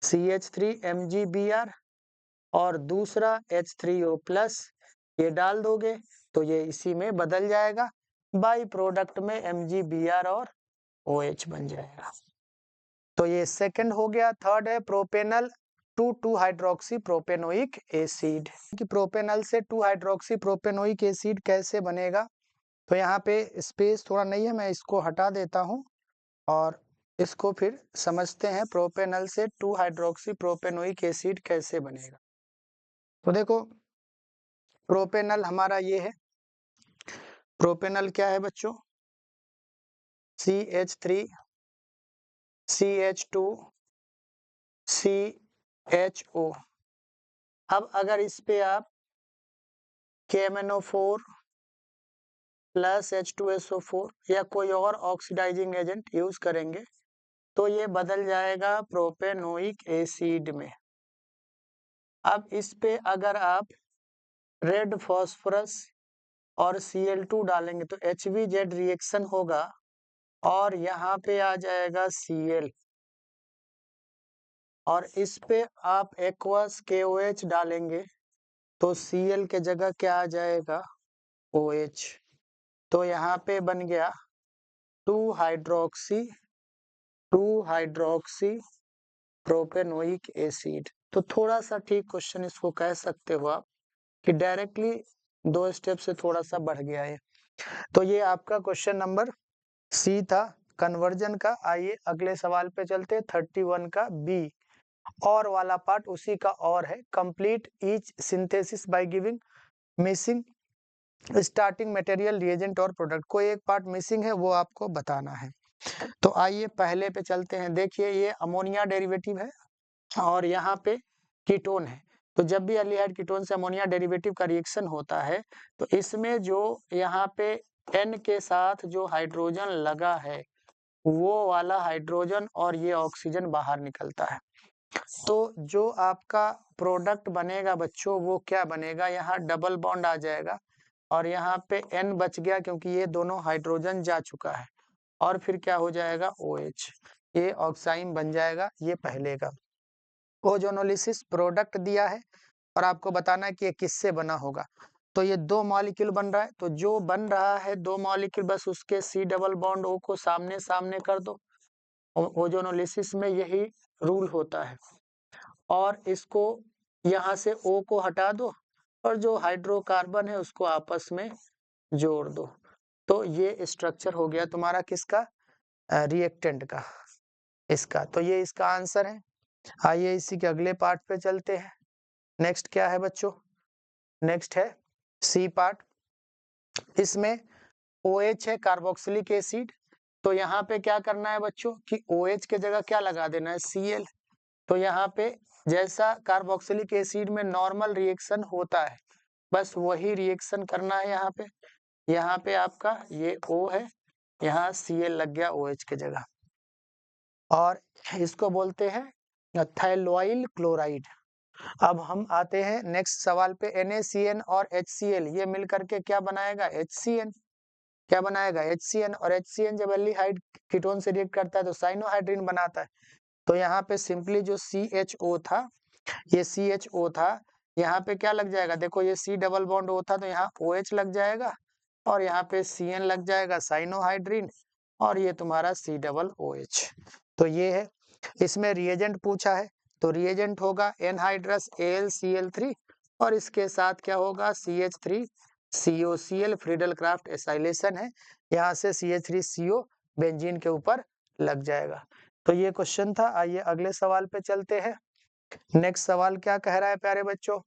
CH3MgBr और दूसरा H3O प्लस, ये डाल दोगे तो ये इसी में बदल जाएगा, बाई प्रोडक्ट में MgBr और OH बन जाएगा। तो ये सेकंड हो गया। थर्ड है propanal to 2 hydroxy propanoic acid, कि प्रोपेनल से 2 हाइड्रोक्सी प्रोपेनोइक एसिड कैसे बनेगा? तो यहाँ पे स्पेस थोड़ा नहीं है, मैं इसको हटा देता हूँ और इसको फिर समझते हैं प्रोपेनल से 2 हाइड्रोक्सी प्रोपेनोइक एसिड कैसे बनेगा। तो देखो, प्रोपेनल हमारा ये है, प्रोपेनल क्या है बच्चों? CH3 CH2 CHO। अब अगर इस पे आप KMnO4 प्लस H2SO4 या कोई और ऑक्सीडाइजिंग एजेंट यूज करेंगे, तो ये बदल जाएगा प्रोपेनोइक एसिड में। अब इस पे अगर आप रेड फॉस्फोरस और Cl2 डालेंगे तो HVZ रिएक्शन होगा और यहाँ पे आ जाएगा Cl, और इस पे आप एक्वस KOH डालेंगे तो Cl के जगह क्या आ जाएगा, OH। तो यहाँ पे बन गया 2 हाइड्रोक्सी प्रोपेनोइक एसिड। तो थोड़ा सा ठीक क्वेश्चन इसको कह सकते हो आप कि डायरेक्टली 2 स्टेप से थोड़ा सा बढ़ गया है। तो ये आपका क्वेश्चन नंबर सी था कन्वर्जन का। आइए अगले सवाल पे चलते हैं, 31 का बी। और वाला पार्ट उसी का और है, complete each synthesis by giving missing starting material, reagent और प्रोडक्ट। कोई एक पार्ट मिसिंग है वो आपको बताना है। तो आइए पहले पे चलते हैं। देखिए ये अमोनिया डेरिवेटिव है और यहाँ पे कीटोन है। तो जब भी एल्डिहाइड कीटोन से अमोनिया डेरिवेटिव का रिएक्शन होता है तो इसमें जो यहाँ पे N के साथ जो हाइड्रोजन लगा है वो वाला हाइड्रोजन और ये ऑक्सीजन बाहर निकलता है। तो जो आपका प्रोडक्ट बनेगा बच्चों वो क्या बनेगा, यहाँ डबल बॉन्ड आ जाएगा और यहाँ पे N बच गया क्योंकि ये दोनों हाइड्रोजन जा चुका है और फिर क्या हो जाएगा OH, ये ऑक्साइन बन जाएगा। ये पहले का ओजोनोलिसिस प्रोडक्ट दिया है और आपको बताना है कि ये किससे बना होगा। तो ये 2 मॉलिक्यूल बन रहा है, तो जो बन रहा है 2 मॉलिक्यूल बस उसके C डबल बॉन्ड O को सामने सामने कर दो। ओजोनोलिसिस में यही रूल होता है। और इसको यहाँ से O को हटा दो और जो हाइड्रोकार्बन है उसको आपस में जोड़ दो। तो ये स्ट्रक्चर हो गया तुम्हारा किसका, रिएक्टेंट का, इसका। तो ये इसका आंसर है। आइए इसी के अगले पार्ट पे चलते हैं। नेक्स्ट क्या है बच्चों, नेक्स्ट है सी पार्ट। इसमें OH है कार्बोक्सिलिक एसिड। तो यहाँ पे क्या करना है बच्चों कि OH के जगह क्या लगा देना है, Cl। तो यहाँ पे जैसा कार्बोक्सिलिक एसिड में नॉर्मल रिएक्शन होता है बस वही रिएक्शन करना है यहाँ पे। यहाँ पे आपका ये O है, यहाँ Cl लग गया OH के जगह और इसको बोलते हैं थैलोइल क्लोराइड। अब हम आते हैं नेक्स्ट सवाल पे, NaCN और HCl ये मिलकर के क्या बनाएगा, HCN। क्या बनाएगा, HCN। और HCN जब एल्डिहाइड कीटोन से रिएक्ट करता है तो साइनोहाइड्रिन बनाता है। तो यहाँ पे सिंपली जो CHO था, ये CHO था, यहाँ पे क्या लग जाएगा, देखो ये C डबल बॉन्ड O था तो यहाँ OH लग जाएगा और यहाँ पे CN लग जाएगा साइनोहाइड्रिन और ये तुम्हारा C डबल OH। तो ये है। इसमें रिएजेंट पूछा है तो रिएजेंट होगा एनहाइड्रस AlCl3 और इसके साथ क्या होगा CH3COCl, फ्रीडल क्राफ्ट एसाइलेशन है, यहाँ से CH3CO बेंजीन के ऊपर लग जाएगा। तो ये क्वेश्चन था। आइए अगले सवाल पे चलते हैं। नेक्स्ट सवाल क्या कह रहा है प्यारे बच्चों,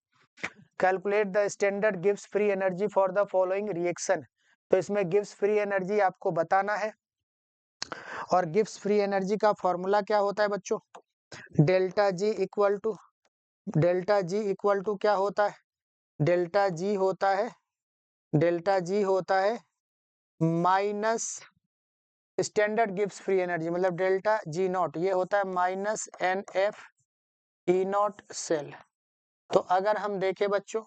calculate the standard Gibbs free energy for the following reaction. तो इसमें गिब्स फ्री एनर्जी आपको बताना है और गिब्स फ्री एनर्जी का फॉर्मूला क्या होता है बच्चों, डेल्टा जी इक्वल टू क्या होता है, डेल्टा जी होता है minus standard Gibbs free energy मतलब डेल्टा जी नॉट, ये होता है minus NF E naught cell. तो अगर हम देखें बच्चों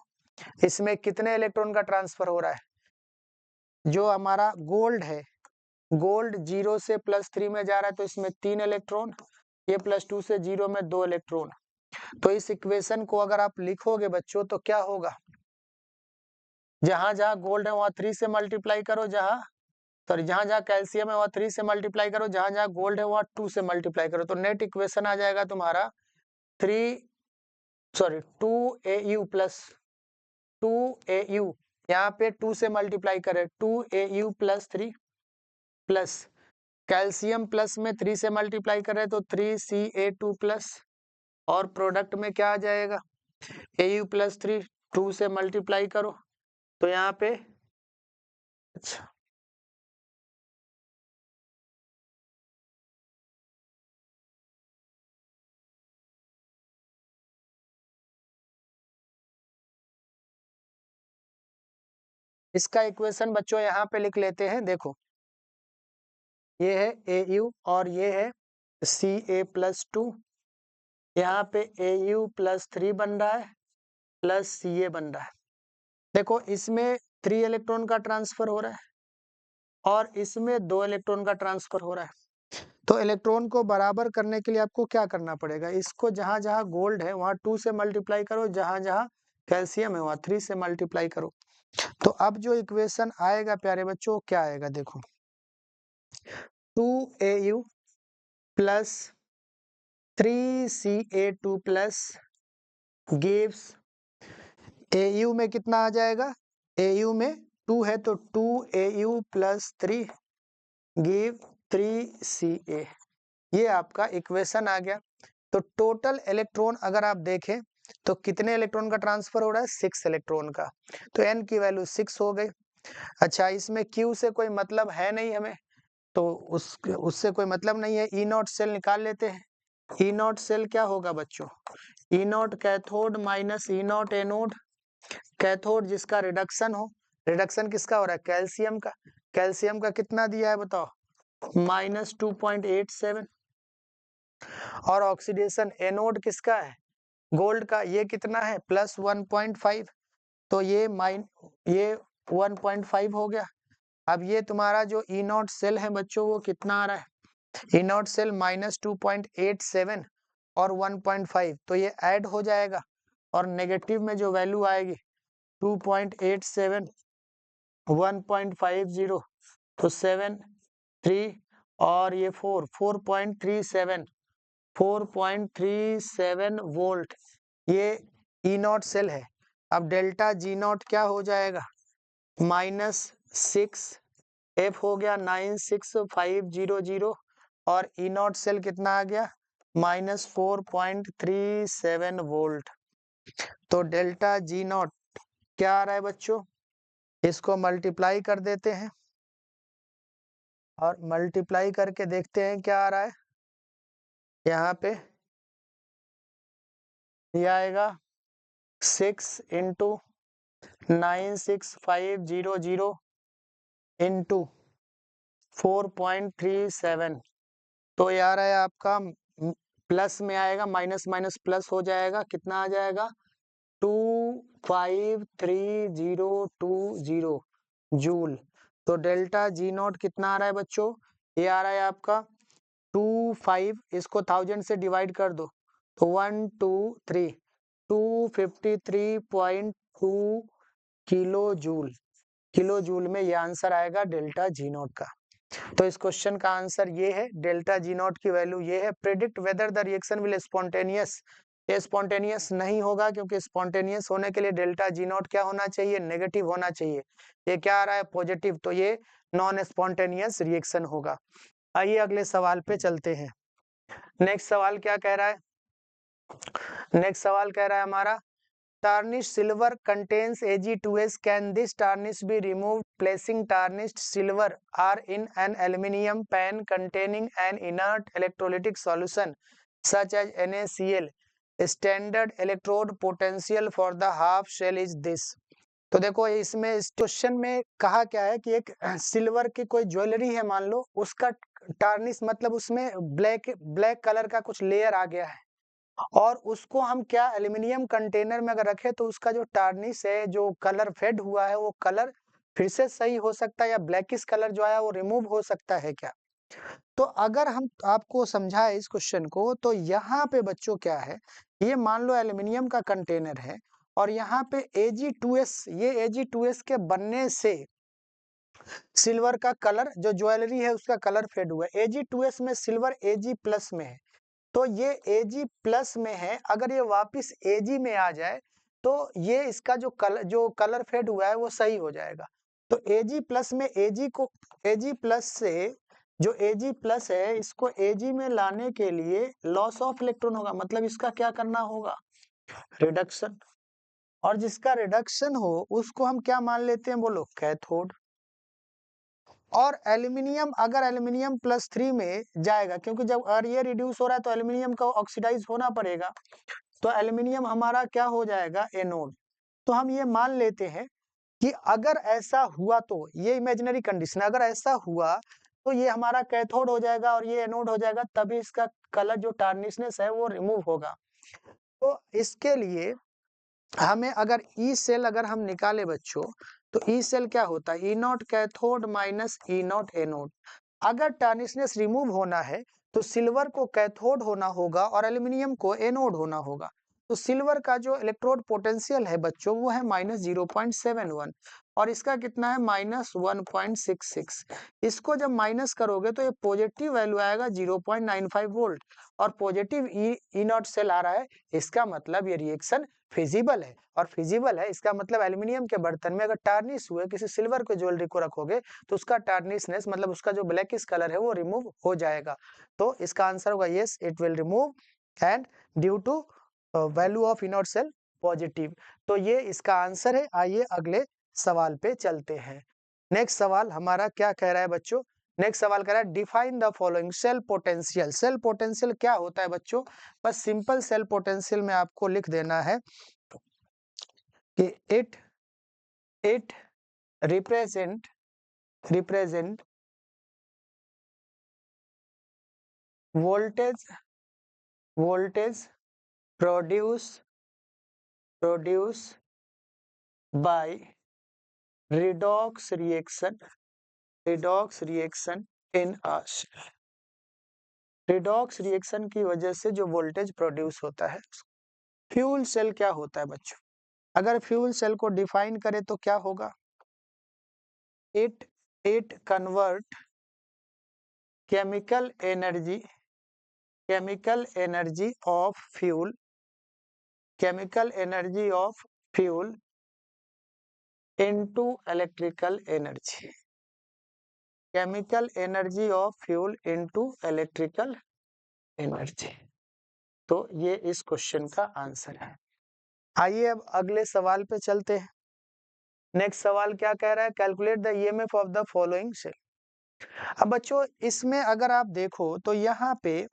इसमें कितने इलेक्ट्रॉन का ट्रांसफर हो रहा है, जो हमारा गोल्ड है, गोल्ड 0 से +3 में जा रहा है तो इसमें 3 इलेक्ट्रॉन, ये +2 से 0 में 2 इलेक्ट्रॉन। तो इस इक्वेशन को अगर आप लिखोगे बच्चों तो क्या होगा, जहां जहां गोल्ड है वहां 3 से मल्टीप्लाई करो, जहां जहां कैल्शियम है वहां 3 से मल्टीप्लाई करो, जहां जहां गोल्ड है वहां 2 से मल्टीप्लाई करो। तो नेट इक्वेशन आ जाएगा तुम्हारा 2AU प्लस 2AU, यहाँ पे 2 से मल्टीप्लाई करें 2AU plus 3 plus calcium plus में 3 से मल्टीप्लाई करें तो 3Ca2 प्लस और प्रोडक्ट में क्या आ जाएगा AU प्लस 3, 2 से मल्टीप्लाई करो तो यहाँ पे अच्छा इसका इक्वेशन बच्चों यहाँ पे लिख लेते हैं। देखो ये है AU और ये है Ca+2, यहाँ पे AU प्लस 3 बन रहा है प्लस Ca बन रहा है। देखो इसमें 3 इलेक्ट्रॉन का ट्रांसफर हो रहा है और इसमें 2 इलेक्ट्रॉन का ट्रांसफर हो रहा है। तो इलेक्ट्रॉन को बराबर करने के लिए आपको क्या करना पड़ेगा, इसको जहां जहां गोल्ड है वहां 2 से मल्टीप्लाई करो, जहां जहां कैल्शियम है वहाँ 3 से मल्टीप्लाई करो। तो अब जो इक्वेशन आएगा प्यारे बच्चों क्या आएगा देखो, 2Au plus 3Ca2 plus gives Au में कितना आ जाएगा, Au में 2 है तो 2Au प्लस 3 गिव 3Ca। ये आपका इक्वेशन आ गया। तो टोटल इलेक्ट्रॉन अगर आप देखें तो कितने इलेक्ट्रॉन का ट्रांसफर हो रहा है, 6 इलेक्ट्रॉन का। तो n की वैल्यू 6 हो गई। अच्छा, इसमें Q से कोई मतलब है नहीं हमें, तो उससे कोई मतलब नहीं है। E नॉट सेल निकाल लेते हैं। E नॉट सेल क्या होगा बच्चों, E not cathode minus E not anode. Cathode जिसका रिडक्शन हो, रिडक्शन किसका हो रहा है, कैल्शियम का। कैल्शियम का कितना दिया है बताओ, -2.87। और ऑक्सीडेशन एनोड किसका है, गोल्ड का, ये कितना है +1.5। तो ये 1.5 हो गया। अब ये तुम्हारा जो ई नॉट सेल है बच्चों वो कितना आ रहा है, ई नॉट सेल -2.87 और 1.5, तो ये ऐड हो जाएगा और नेगेटिव में जो वैल्यू आएगी 2.87 1.50 तो 7 3 और ये 4.37 वोल्ट ये ई नॉट सेल है। अब डेल्टा जी नॉट क्या हो जाएगा, -6 एफ हो गया 96500 और ई नॉट सेल कितना आ गया -4.37 वोल्ट। तो डेल्टा जी नॉट क्या आ रहा है बच्चों, इसको मल्टीप्लाई कर देते हैं और मल्टीप्लाई करके देखते हैं क्या आ रहा है। यहाँ पे ये आएगा 6 × 96500 × 4.37, तो यार है आपका प्लस में आएगा, माइनस माइनस प्लस हो जाएगा, कितना आ जाएगा 253,020 जूल। तो डेल्टा जी नॉट कितना आ रहा है बच्चों, ये आ रहा है आपका 25, इसको 1000 से डिवाइड कर दो तो 123 253.2 किलो जूल। किलो जूल में ये आंसर आएगा डेल्टा जी नॉट का। तो इस क्वेश्चन का आंसर ये है, डेल्टा जी नॉट की वैल्यू ये है। Predict whether the reaction will spontaneous, ये स्पॉन्टेनियस नहीं होगा क्योंकि स्पॉन्टेनियस होने के लिए डेल्टा जी नॉट क्या होना चाहिए, नेगेटिव होना चाहिए। ये क्या आ रहा है पॉजिटिव, तो ये नॉन स्पॉन्टेनियस रिएक्शन होगा। आइए अगले सवाल पे चलते हैं। नेक्स्ट सवाल क्या कह रहा है, नेक्स्ट सवाल कह रहा है हमारा tarnished silver contains Ag2S. Can this tarnish be removed? Placing tarnished silver are in an aluminium pan containing an inert electrolytic solution such as NaCl. Standard electrode potential for the half shell is this. तो देखो इसमें इस question में कहा क्या है कि एक सिल्वर की कोई ज्वेलरी है मान लो, उसका टार्निश मतलब उसमें ब्लैक कलर का कुछ लेयर आ गया है और उसको हम क्या एल्यूमिनियम कंटेनर में अगर रखे तो उसका जो टार्निश है, जो कलर फेड हुआ है, वो कलर फिर से सही हो सकता है या ब्लैकिश कलर जो आया वो रिमूव हो सकता है क्या। तो अगर हम आपको समझाए इस क्वेश्चन को तो यहाँ पे बच्चों क्या है, ये मान लो एल्यूमिनियम का कंटेनर है और यहाँ पे Ag2S, ये Ag2S के बनने से सिल्वर का कलर, जो ज्वेलरी है उसका कलर फेड हुआ है। Ag2S में सिल्वर Ag+ में है, तो ये Ag+ में है, अगर ये वापस Ag में आ जाए तो ये इसका जो कलर फेड हुआ है वो सही हो जाएगा। तो Ag+ में Ag+ से जो Ag+ है इसको Ag में लाने के लिए लॉस ऑफ इलेक्ट्रॉन होगा, मतलब इसका क्या करना होगा, रिडक्शन। और जिसका रिडक्शन हो उसको हम क्या मान लेते हैं बोलो, कैथोड। और एल्यूमिनियम अगर एल्यूमिनियम +3 में जाएगा, क्योंकि जब अगर ये रिड्यूस हो रहा है तो एल्यूमिनियम का ऑक्सीडाइज होना पड़ेगा, तो एल्यूमिनियम हमारा क्या हो जाएगा, एनोड। तो हम ये मान लेते हैं कि अगर ऐसा हुआ तो ये इमेजिनरी कंडीशन, अगर ऐसा हुआ तो ये हमारा कैथोड हो जाएगा और ये एनोड हो जाएगा, तभी इसका कलर जो टार्निशनेस है वो रिमूव होगा। तो इसके लिए हमें अगर ई सेल अगर हम निकाले बच्चों, तो ई सेल क्या होता है, E nought cathode minus E nought anode. अगर टार्निशनेस रिमूव होना है तो सिल्वर को कैथोड होना होगा और एल्यूमिनियम को एनोड होना होगा। तो सिल्वर का जो इलेक्ट्रोड पोटेंशियल है बच्चों वो है -0.71 और इसका कितना है -1.66। इसको जब माइनस करोगे तो ये पॉजिटिव वैल्यू आएगा 0.95 वोल्ट और पॉजिटिव ई नॉट सेल आ रहा है। इसका मतलब ये रिएक्शन फिजिबल है और फिजिबल है इसका मतलब एल्यूमिनियम के बर्तन में अगर टार्निश हुए किसी सिल्वर के ज्वेलरी को रखोगे तो उसका टार्निशनेस मतलब उसका जो ब्लैकिश कलर है वो रिमूव हो जाएगा। तो इसका आंसर होगा yes, it will remove and due to value of E nought cell positive. तो ये इसका आंसर है। आइए अगले सवाल पे चलते हैं। नेक्स्ट सवाल हमारा क्या कह रहा है बच्चों? नेक्स्ट सवाल कह रहा है define the following cell potential. Cell potential क्या होता है बच्चों? बस सिंपल सेल पोटेंशियल में आपको लिख देना है कि it represent voltage produce by redox reaction in us। redox reaction की वजह से जो वोल्टेज प्रोड्यूस होता है। फ्यूल सेल क्या होता है बच्चों? अगर फ्यूल सेल को डिफाइन करें तो क्या होगा? It convert chemical energy of fuel into electrical energy. Chemical energy of fuel into electrical energy. तो ये इस क्वेश्चन का आंसर है। आइए अब अगले सवाल पे चलते हैं। नेक्स्ट सवाल क्या कह रहा है? Calculate the EMF of the following cell. अब बच्चों इसमें अगर आप देखो तो यहाँ पे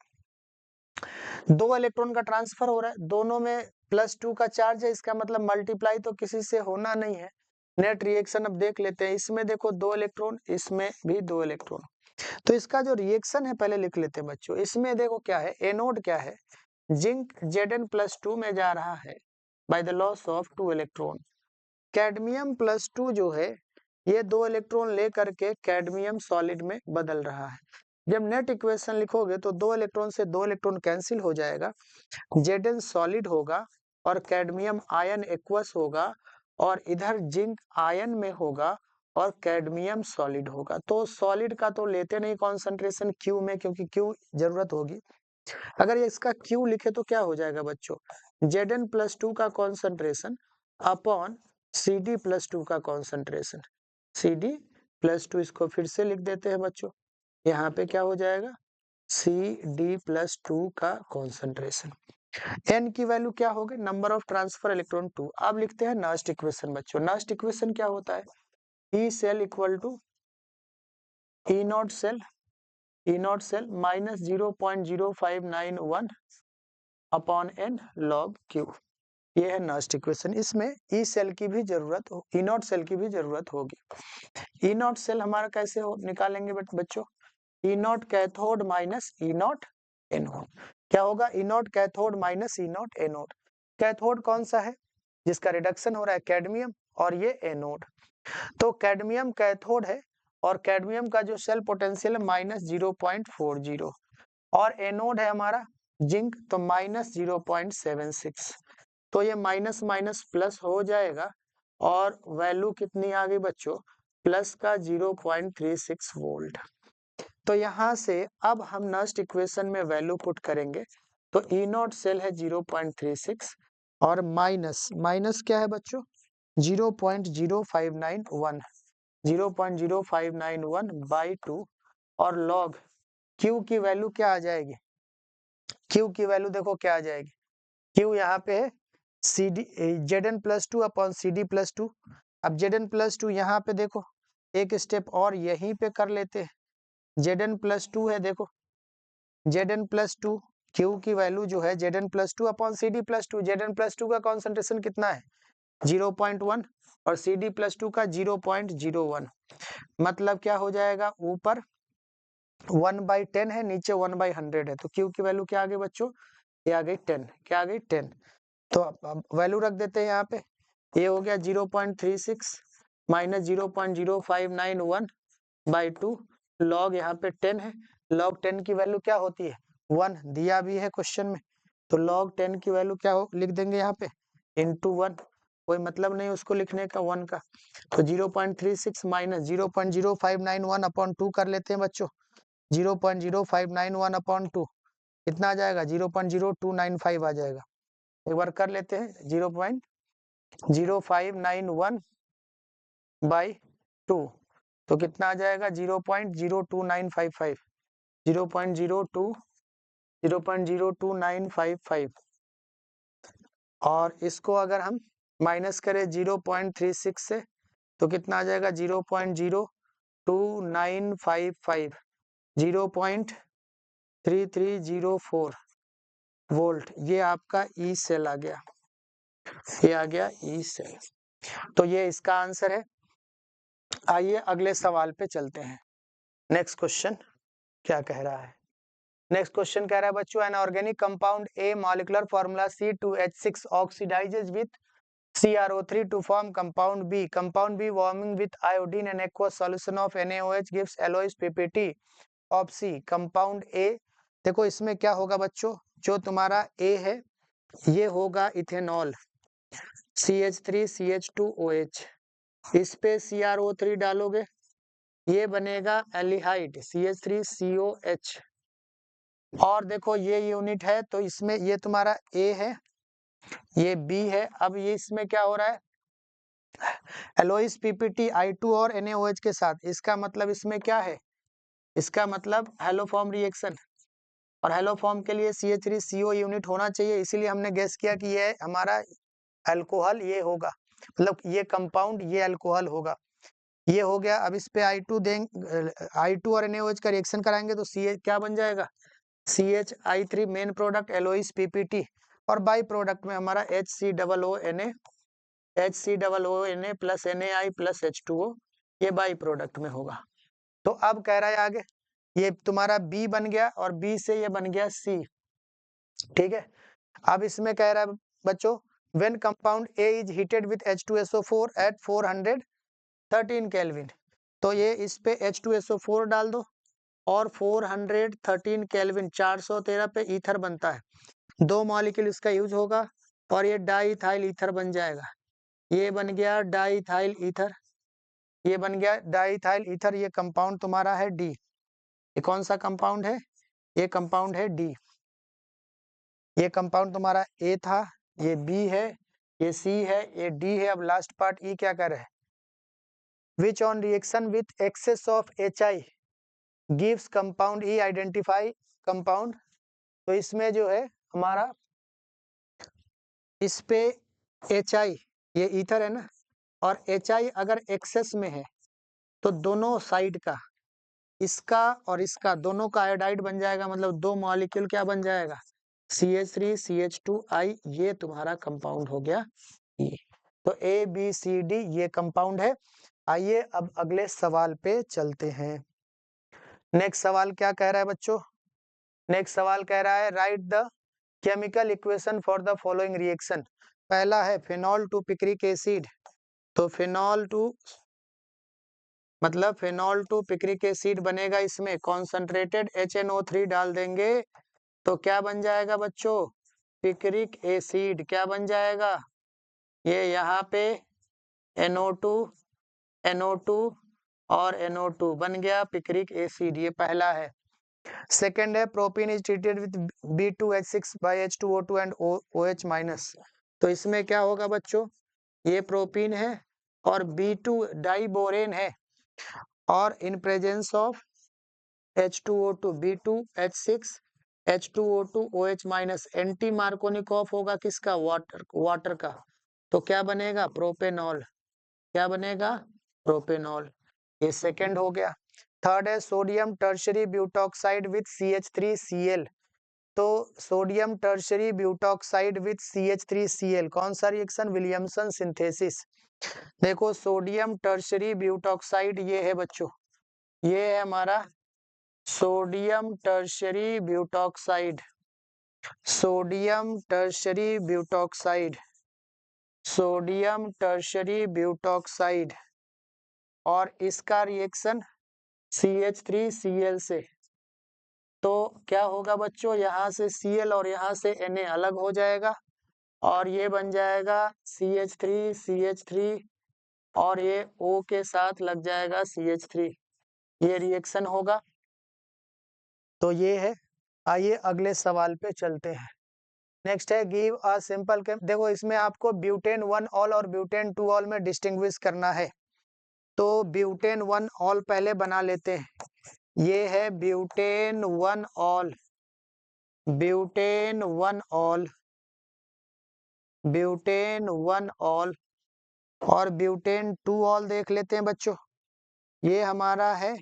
2 इलेक्ट्रॉन का ट्रांसफर हो रहा है, दोनों में +2 का चार्ज है, इसका मतलब मल्टीप्लाई तो किसी से होना नहीं है। नेट रिएक्शन अब देख लेते हैं। इसमें देखो 2 इलेक्ट्रॉन, इसमें भी 2 इलेक्ट्रॉन। तो इसका जो रिएक्शन है पहले लिख लेते हैं बच्चों। इसमें देखो क्या है, एनोड क्या है, जिंक Zn+2 में जा रहा है by the loss of 2 electron. Cadmium +2 जो है ये 2 इलेक्ट्रॉन लेकर के कैडमियम सॉलिड में बदल रहा है। जब नेट इक्वेशन लिखोगे तो 2 इलेक्ट्रॉन से 2 इलेक्ट्रॉन कैंसिल हो जाएगा, Zn सॉलिड होगा और कैडमियम आयन एक्वस होगा और इधर जिंक आयन में होगा और कैडमियम सॉलिड होगा। तो सॉलिड का तो लेते नहीं कॉन्सेंट्रेशन Q में, क्योंकि Q जरूरत होगी। अगर ये इसका Q लिखे तो क्या हो जाएगा बच्चों? Zn+2 का कॉन्सेंट्रेशन अपॉन Cd+2 का कॉन्सेंट्रेशन। Cd+2 इसको फिर से लिख देते हैं बच्चों। यहाँ पे क्या हो जाएगा? Cd+2 का कॉन्सेंट्रेशन। n की वैल्यू क्या होगी? Number of transfer electron 2। अब लिखते हैं नस्ट इक्वेशन बच्चों। नस्ट इक्वेशन क्या होता है? E cell equal to E naught cell -0.0591 upon n log Q। ये है नस्ट इक्वेशन। इसमें ई सेल की भी जरूरत हो, ई नॉट सेल की भी जरूरत होगी। ई नॉट सेल हमारा कैसे निकालेंगे बच्चों? E nought cathode minus E nought anode. क्या होगा? E nought cathode minus E nought anode. Cathode कौन सा है जिसका रिडक्शन हो रहा है? कैडमियम। और ये एनोड। तो कैडमियम कैथोड है और कैडमियम का जो सेल पोटेंशियल है -0.40 और एनोड है हमारा जिंक, तो -0.76। तो ये माइनस माइनस प्लस हो जाएगा और वैल्यू कितनी आ गई बच्चों? प्लस का 0.36 वोल्ट। तो यहाँ से अब हम नस्ट इक्वेशन में वैल्यू पुट करेंगे तो ई नॉट सेल है 0.36 और माइनस क्या है बच्चों? 0.0591 0.0591/2 और लॉग Q की वैल्यू क्या आ जाएगी? Q की वैल्यू देखो क्या आ जाएगी? Q यहाँ पे है Zn+2 अपॉन Cd+2। अब Zn+2 यहाँ पे देखो एक स्टेप और यहीं पे कर लेते हैं। Zn+2 है, देखो Zn+2 Q की वैल्यू जो है Zn+2 अपॉन Cd+2। Zn+2 का कॉन्सेंट्रेशन कितना है? 0.1 और Cd+2 का 0.01। मतलब क्या हो जाएगा? ऊपर 1/10 है, नीचे 1/100 है। तो Q की वैल्यू क्या आ गई बच्चों? ये आ गई 10। क्या आ गई? 10। तो अब वैल्यू रख देते हैं यहाँ पे। ये हो गया 0.36 माइनस 0.0591/2 लॉग यहाँ पे 10 है। लॉग 10 की वैल्यू क्या होती है? 1 दिया भी है क्वेश्चन में। तो log 10 की वैल्यू क्या हो लिख देंगे यहाँ पे इंटू 1, कोई मतलब नहीं उसको लिखने का 1 का। तो 0.36 माइनस 0.0591 अपॉन 2 कर लेते हैं बच्चों। 0.0591 अपॉन 2 कितना आ जाएगा 0.0295 आ जाएगा। एक बार कर लेते हैं 0.0591 बाई 2 तो कितना आ जाएगा 0.02955 0.02955 और इसको अगर हम माइनस करें 0.36 से तो कितना आ जाएगा 0.02955 0.3304 वोल्ट। ये आपका ई सेल आ गया, ये आ गया ई सेल। तो ये इसका आंसर है। आइए अगले सवाल पे चलते हैं। नेक्स्ट क्वेश्चन क्या कह रहा है? नेक्स्ट क्वेश्चन कह रहा है बच्चों an organic compound A molecular formula C2H6 oxidises with CrO3 to form compound B. Compound B warming with iodine and aqueous solution of NaOH gives alloys PPT of C. Compound A देखो इसमें क्या होगा बच्चों, जो तुम्हारा A है ये होगा इथेनॉल CH3CH2OH, इस पे CrO3 डालोगे ये बनेगा एल्डिहाइड CH3COH। और देखो ये यूनिट है तो इसमें ये तुम्हारा A है ये B है। अब ये इसमें क्या हो रहा है एलोइस PPT I2 और NaOH के साथ, इसका मतलब इसमें क्या है, इसका मतलब हेलोफॉर्म रिएक्शन, और हेलोफॉर्म के लिए CH3CO यूनिट होना चाहिए, इसीलिए हमने गेस किया कि ये हमारा अल्कोहल ये होगा, मतलब ये कंपाउंड ये अल्कोहल होगा। ये हो गया। अब इस पे I2 देंगे, I2 और NaOH का रिएक्शन कराएंगे तो CH क्या बन जाएगा CHI3 मेन प्रोडक्ट एलोइस PPT और बाई प्रोडक्ट में हमारा HCOONA HCOONA plus NaI plus H2O ये बाई प्रोडक्ट में होगा। तो अब कह रहा है आगे ये तुम्हारा B बन गया और B से ये बन गया C, ठीक है। अब इसमें कह रहा है बच्चों when compound A is heated with H2SO4 at 413 kelvin, तो ये इस पे H2SO4 डाल दो और 413 केल्विन 413 पे ईथर बनता है, 2 मॉलिक्यूल इसका यूज होगा और ये डाईथाइल ईथर बन जाएगा। ये बन गया डाईथाइल ईथर, ये बन गया डाईथाइल ईथर। ये कंपाउंड तुम्हारा है डी। ये कौन सा कंपाउंड है, ये कंपाउंड है डी। ये कंपाउंड तुम्हारा ए था, ये बी है, ये सी है, ये डी है। अब लास्ट पार्ट ई क्या कर रहे हैं which on reaction with excess of HI gives compound E, identify compound. तो इसमें जो है हमारा इस पे HI ये ईथर है ना, और HI अगर एक्सेस में है तो दोनों साइड का इसका और इसका दोनों का आयोडाइड बन जाएगा, मतलब 2 मॉलिक्यूल क्या बन जाएगा CH3CH2I, ये तुम्हारा कंपाउंड हो गया ये। तो ABCD ये कंपाउंड है। आइए अब अगले सवाल पे चलते हैं। नेक्स्ट सवाल क्या कह रहा है बच्चों, नेक्स्ट सवाल कह रहा है write the chemical equation for the following reaction. पहला है फिनॉल टू पिक्रिक एसिड, तो फिनॉल टू मतलब फिनॉल टू पिक्रिक एसिड बनेगा, इसमें कॉन्सेंट्रेटेड HNO3 डाल देंगे तो क्या बन जाएगा बच्चों पिक्रिक एसिड। क्या बन जाएगा ये यहाँ पे NO2 NO2 और NO2 बन गया पिक्रिक एसिड, ये पहला है। सेकेंड है propene is treated with B2H6 by H2O2 and OH minus, तो इसमें क्या होगा बच्चों ये प्रोपीन है और B2 डाइबोरेन है और in presence of H2O2 B2H6 H2O2 OH minus, anti Markovnikov होगा किसका वाटर का, तो क्या बनेगा प्रोपेनॉल। क्या बनेगा प्रोपेनॉल, ये सेकंड हो गया। थर्ड है sodium tertiary butoxide with CH3Cl, तो sodium tertiary butoxide with CH3Cl कौन सा रिएक्शन विलियमसन सिंथेसिस। देखो सोडियम टर्शरी ब्यूटॉक्साइड ये है बच्चों, ये है हमारा sodium tertiary butoxide, sodium tertiary butoxide, sodium tertiary butoxide और इसका रिएक्शन CH3Cl से, तो क्या होगा बच्चों, यहाँ से Cl और यहाँ से Na अलग हो जाएगा और ये बन जाएगा CH3 और ये O के साथ लग जाएगा CH3, ये रिएक्शन होगा। तो ये है। आइए अगले सवाल पे चलते हैं। नेक्स्ट है गिव अ सिंपल केम। देखो इसमें आपको ब्यूटेन 1 ऑल और ब्यूटेन 2 ऑल में डिस्टिंग्विश करना है। तो ब्यूटेन 1 ऑल पहले बना लेते हैं। ये है butane 1 all, butane 1 all, butane 1 all और ब्यूटेन 2 ऑल देख लेते हैं बच्चों। ये हमारा है,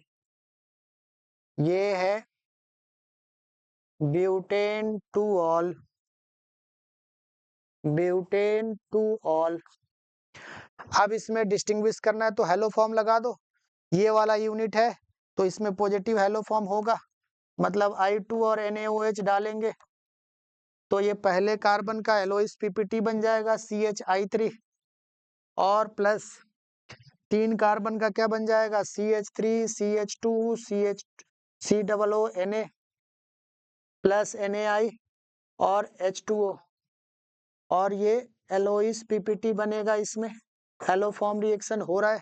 ये है ब्यूटेन 2 ऑल, ब्यूटेन 2 ऑल। अब इसमें डिस्टिंग्विश करना है तो हेलो फॉर्म लगा दो। ये वाला यूनिट है तो इसमें पॉजिटिव हेलो फॉर्म होगा, मतलब I2 और NaOH डालेंगे तो ये पहले कार्बन का एलोइस PPT बन जाएगा CHI3 और प्लस 3 कार्बन का क्या बन जाएगा CH3 CH2 COONA plus NaI और H2O और ये एलोइस PPT बनेगा। इसमें हेलो फॉर्म रिएक्शन हो रहा है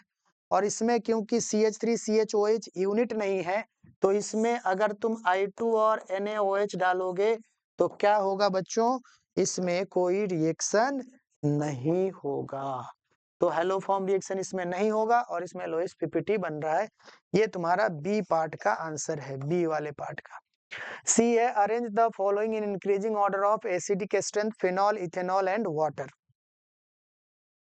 और इसमें क्योंकि CH3 CHOH यूनिट नहीं है तो इसमें अगर तुम I2 और NaOH डालोगे तो क्या होगा बच्चों, इसमें कोई रिएक्शन नहीं होगा। तो हेलो फॉर्म रिएक्शन इसमें नहीं होगा और इसमें एलोइस PPT बन रहा है। ये तुम्हारा बी पार्ट का आंसर है, बी वाले पार्ट का। सी है arrange the following in increasing order of acidic strength phenol ethanol and water.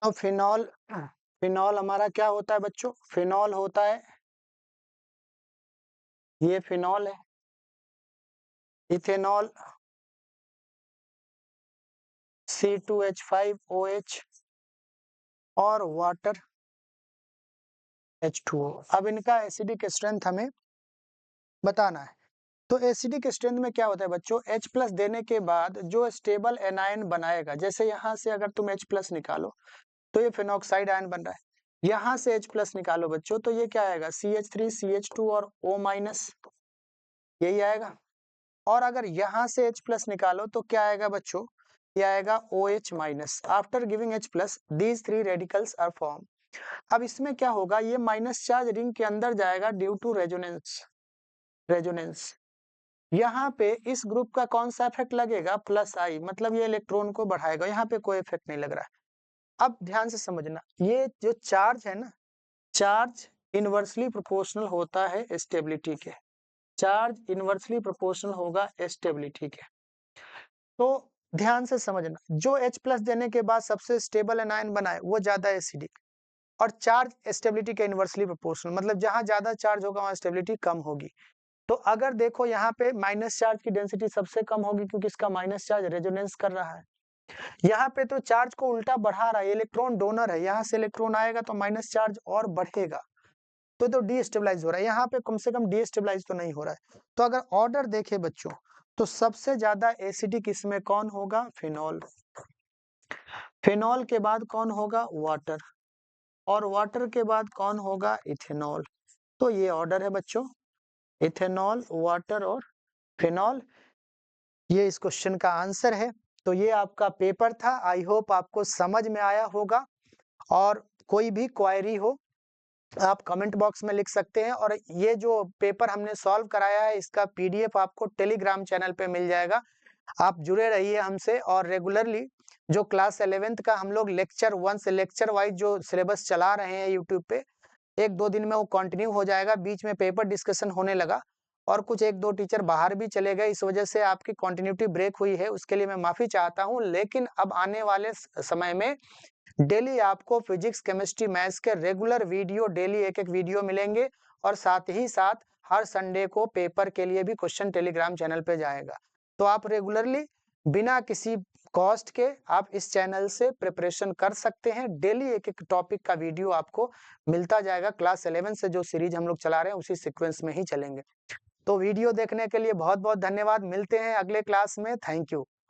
तो फिनॉल हमारा क्या होता है बच्चों, फिनॉल होता है, ये फिनॉल है, इथेनॉल C2H5OH और वाटर H2O। अब इनका एसिडिक स्ट्रेंथ हमें बताना है। तो एसिडिक स्ट्रेंथ में क्या होता है बच्चों, H+ देने के बाद जो स्टेबल एनायन बनाएगा, जैसे यहाँ से अगर तुम H+ निकालो तो ये फिनॉक्साइड आयन बन रहा है। यहाँ से H+ निकालो बच्चों तो ये क्या आएगा CH3 CH2 और O-, यही आएगा। और अगर यहाँ से H+ निकालो तो क्या आएगा बच्चों, ये आएगा OH-। After giving H+ these 3 radicals are form. अब इसमें क्या होगा, ये माइनस चार्ज रिंग के अंदर जाएगा ड्यू टू रेजोनेंस। यहाँ पे इस ग्रुप का कौन सा इफेक्ट लगेगा, +I, मतलब ये इलेक्ट्रॉन को बढ़ाएगा। यहाँ पे कोई इफेक्ट नहीं लग रहा है। अब ध्यान से समझना, ये जो चार्ज है ना, चार्ज इनवर्सली प्रोपोर्शनल होता है स्टेबिलिटी के, चार्ज इनवर्सली प्रोपोर्शनल होगा स्टेबिलिटी के। तो ध्यान से समझना, जो H+ देने के बाद सबसे स्टेबल एनायन बना है वो ज्यादा एसिडिक, और चार्ज स्टेबिलिटी के इनवर्सली प्रोपोर्शनल, मतलब जहां ज्यादा चार्ज होगा वहां स्टेबिलिटी कम होगी। तो अगर देखो यहाँ पे माइनस चार्ज की डेंसिटी सबसे कम होगी क्योंकि इसका माइनस चार्ज रेजोनेंस कर रहा है। यहाँ पे तो चार्ज को उल्टा बढ़ा रहा है, इलेक्ट्रॉन डोनर है, यहाँ से इलेक्ट्रॉन आएगा तो माइनस चार्ज और बढ़ेगा, तो डीस्टेबलाइज हो रहा है। यहाँ पे कम से कम डीस्टेबलाइज तो नहीं हो रहा है। तो अगर ऑर्डर देखे बच्चों तो सबसे ज्यादा एसिडिक इसमें कौन होगा, फिनॉल, फिनॉल के बाद कौन होगा, वाटर, और वाटर के बाद कौन होगा, इथेनॉल। तो ये ऑर्डर है बच्चों, इथेनॉल, वाटर और फिनॉल। ये इस क्वेश्चन का आंसर है। तो ये आपका पेपर था, आई होप आपको समझ में आया होगा। और कोई भी क्वेरी हो आप कमेंट बॉक्स में लिख सकते हैं। और ये जो पेपर हमने सॉल्व कराया है इसका PDF आपको टेलीग्राम चैनल पे मिल जाएगा। आप जुड़े रहिए हमसे, और रेगुलरली जो क्लास 11th का हम लोग लेक्चर 1 से लेक्चर वाइज जो सिलेबस चला रहे हैं यूट्यूब पे, 1-2 दिन में वो कंटिन्यू हो जाएगा। बीच में पेपर डिस्कशन होने लगा और कुछ 1-2 टीचर बाहर भी चले गए, इस वजह से आपकी कंटिन्यूटी ब्रेक हुई है, उसके लिए मैं माफी चाहता हूं। लेकिन अब आने वाले समय में डेली आपको फिजिक्स, केमिस्ट्री, मैथ्स के रेगुलर वीडियो, डेली एक वीडियो मिलेंगे, और साथ ही साथ हर संडे को पेपर के लिए भी क्वेश्चन टेलीग्राम चैनल पे जाएगा। तो आप रेगुलरली बिना किसी कॉस्ट के आप इस चैनल से प्रिपरेशन कर सकते हैं। डेली एक टॉपिक का वीडियो आपको मिलता जाएगा। क्लास 11 से जो सीरीज हम लोग चला रहे हैं उसी सीक्वेंस में ही चलेंगे। तो वीडियो देखने के लिए बहुत बहुत धन्यवाद। मिलते हैं अगले क्लास में। Thank you.